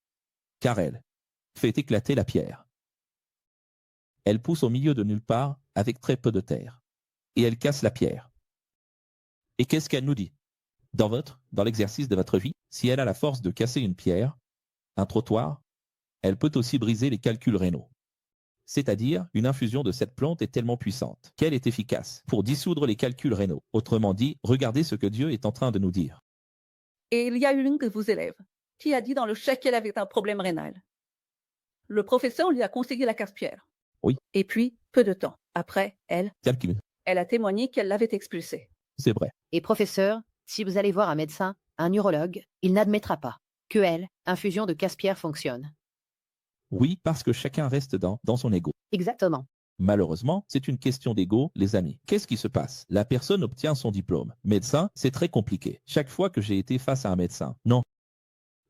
Car elle fait éclater la pierre. Elle pousse au milieu de nulle part, avec très peu de terre. Et elle casse la pierre. Et qu'est-ce qu'elle nous dit? Dans l'exercice de votre vie, si elle a la force de casser une pierre, un trottoir, elle peut aussi briser les calculs rénaux. C'est-à-dire, une infusion de cette plante est tellement puissante qu'elle est efficace pour dissoudre les calculs rénaux. Autrement dit, regardez ce que Dieu est en train de nous dire. Et il y a eu l'une de vos élèves qui a dit dans le chèque qu'elle avait un problème rénal. Le professeur lui a conseillé la casse-pierre. Oui. Et puis, peu de temps après, elle Calcul, a témoigné qu'elle l'avait expulsée. c'est vrai. Et professeur, si vous allez voir un médecin, un urologue, il n'admettra pas que elle, infusion de casse-pierre fonctionne. Oui, parce que chacun reste dans son ego. Exactement. Malheureusement, c'est une question d'ego, les amis. Qu'est-ce qui se passe? La personne obtient son diplôme. Médecin, c'est très compliqué. Chaque fois que j'ai été face à un médecin, non.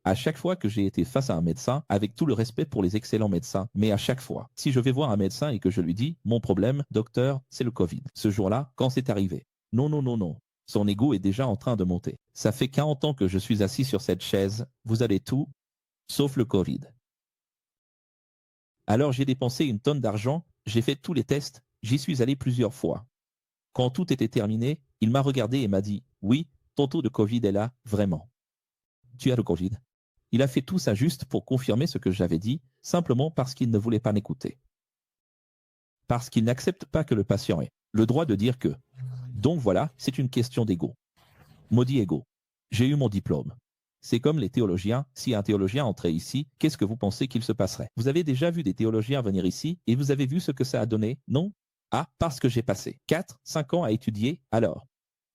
À chaque fois que j'ai été face à un médecin, avec tout le respect pour les excellents médecins, mais à chaque fois, si je vais voir un médecin et que je lui dis, mon problème, docteur, c'est le Covid. Ce jour-là, quand c'est arrivé, non, non, non, non. Son ego est déjà en train de monter. Ça fait 40 ans que je suis assis sur cette chaise, vous avez tout, sauf le Covid. Alors j'ai dépensé une tonne d'argent, j'ai fait tous les tests, j'y suis allé plusieurs fois. Quand tout était terminé, il m'a regardé et m'a dit, oui, ton taux de Covid est là, vraiment. Tu as le Covid. Il a fait tout ça juste pour confirmer ce que j'avais dit, simplement parce qu'il ne voulait pas m'écouter. Parce qu'il n'accepte pas que le patient ait le droit de dire que. Donc voilà, c'est une question d'ego. Maudit ego. J'ai eu mon diplôme. C'est comme les théologiens, si un théologien entrait ici, qu'est-ce que vous pensez qu'il se passerait? Vous avez déjà vu des théologiens venir ici et vous avez vu ce que ça a donné? Non? Ah, parce que j'ai passé 4-5 ans à étudier, alors.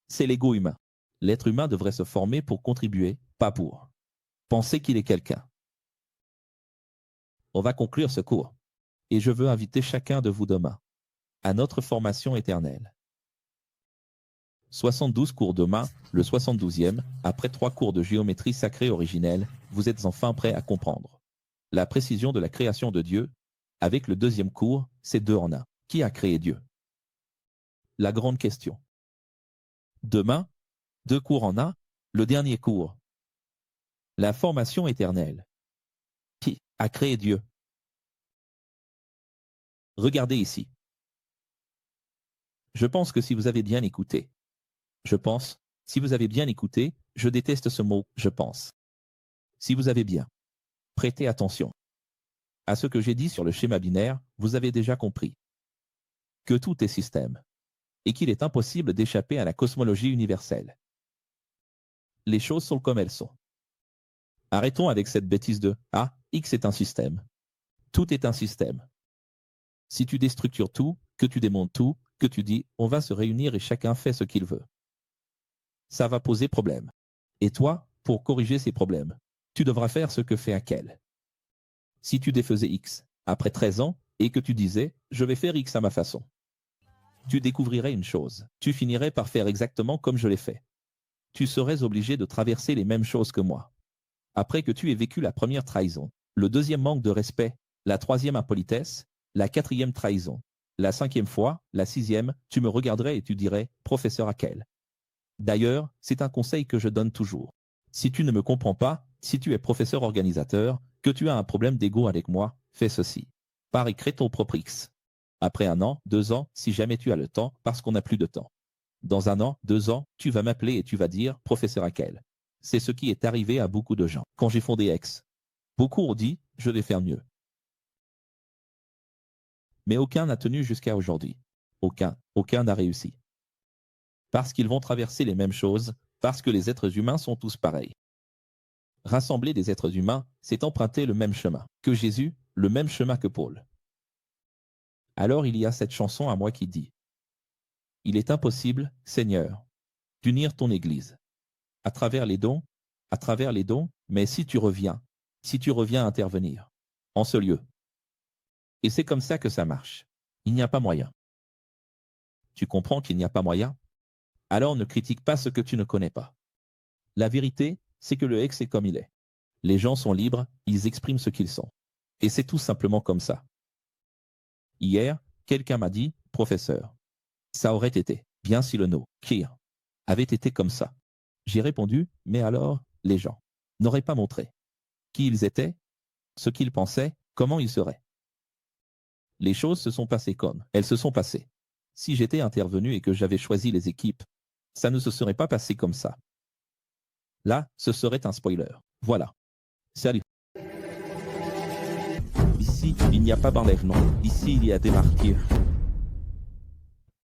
C'est l'ego humain. L'être humain devrait se former pour contribuer, pas pour penser qu'il est quelqu'un. On va conclure ce cours. Et je veux inviter chacun de vous demain à notre formation éternelle. 72 cours demain, le 72e, après 3 cours de géométrie sacrée originelle, vous êtes enfin prêts à comprendre la précision de la création de Dieu. Avec le 2e cours, c'est 2 en 1. Qui a créé Dieu? La grande question. Demain, 2 cours en 1, le dernier cours. La formation éternelle. Qui a créé Dieu? Regardez ici. Je pense que si vous avez bien écouté, si vous avez bien écouté, je déteste ce mot, je pense. Si vous avez bien prêté attention à ce que j'ai dit sur le schéma binaire, vous avez déjà compris que tout est système et qu'il est impossible d'échapper à la cosmologie universelle. Les choses sont comme elles sont. Arrêtons avec cette bêtise de « Ah, X est un système ». Tout est un système. Si tu déstructures tout, que tu démontes tout, que tu dis « On va se réunir et chacun fait ce qu'il veut », ça va poser problème. Et toi, pour corriger ces problèmes, tu devras faire ce que fait Haeckel. Si tu défaisais X après 13 ans et que tu disais « Je vais faire X à ma façon », tu découvrirais une chose. Tu finirais par faire exactement comme je l'ai fait. Tu serais obligé de traverser les mêmes choses que moi. Après que tu aies vécu la première trahison, le 2e manque de respect, la 3e impolitesse, la 4e trahison, la 5e fois, la 6e, tu me regarderais et tu dirais « Professeur Haeckel ». D'ailleurs, c'est un conseil que je donne toujours. Si tu ne me comprends pas, si tu es professeur organisateur, que tu as un problème d'ego avec moi, fais ceci. Pars et crée ton propre X. Après 1 an, 2 ans, si jamais tu as le temps, parce qu'on n'a plus de temps. Dans 1 an, 2 ans, tu vas m'appeler et tu vas dire « Professeur Haeckel ». C'est ce qui est arrivé à beaucoup de gens. Quand j'ai fondé X, beaucoup ont dit « Je vais faire mieux ». Mais aucun n'a tenu jusqu'à aujourd'hui. Aucun n'a réussi. Parce qu'ils vont traverser les mêmes choses, parce que les êtres humains sont tous pareils. Rassembler des êtres humains, c'est emprunter le même chemin que Jésus, le même chemin que Paul. Alors il y a cette chanson à moi qui dit « Il est impossible, Seigneur, d'unir ton Église. À travers les dons, mais si tu reviens intervenir, en ce lieu. » Et c'est comme ça que ça marche. Il n'y a pas moyen. Tu comprends qu'il n'y a pas moyen? Alors ne critique pas ce que tu ne connais pas. La vérité, c'est que le X est comme il est. Les gens sont libres, ils expriment ce qu'ils sont. Et c'est tout simplement comme ça. Hier, quelqu'un m'a dit, professeur, ça aurait été bien si le no, Kir, avait été comme ça. J'ai répondu, mais alors, les gens n'auraient pas montré qui ils étaient, ce qu'ils pensaient, comment ils seraient. Les choses se sont passées comme elles se sont passées. Si j'étais intervenu et que j'avais choisi les équipes, ça ne se serait pas passé comme ça. Là, ce serait un spoiler. Voilà. Salut. Ici, il n'y a pas d'enlèvement. Ici, il y a des martyrs.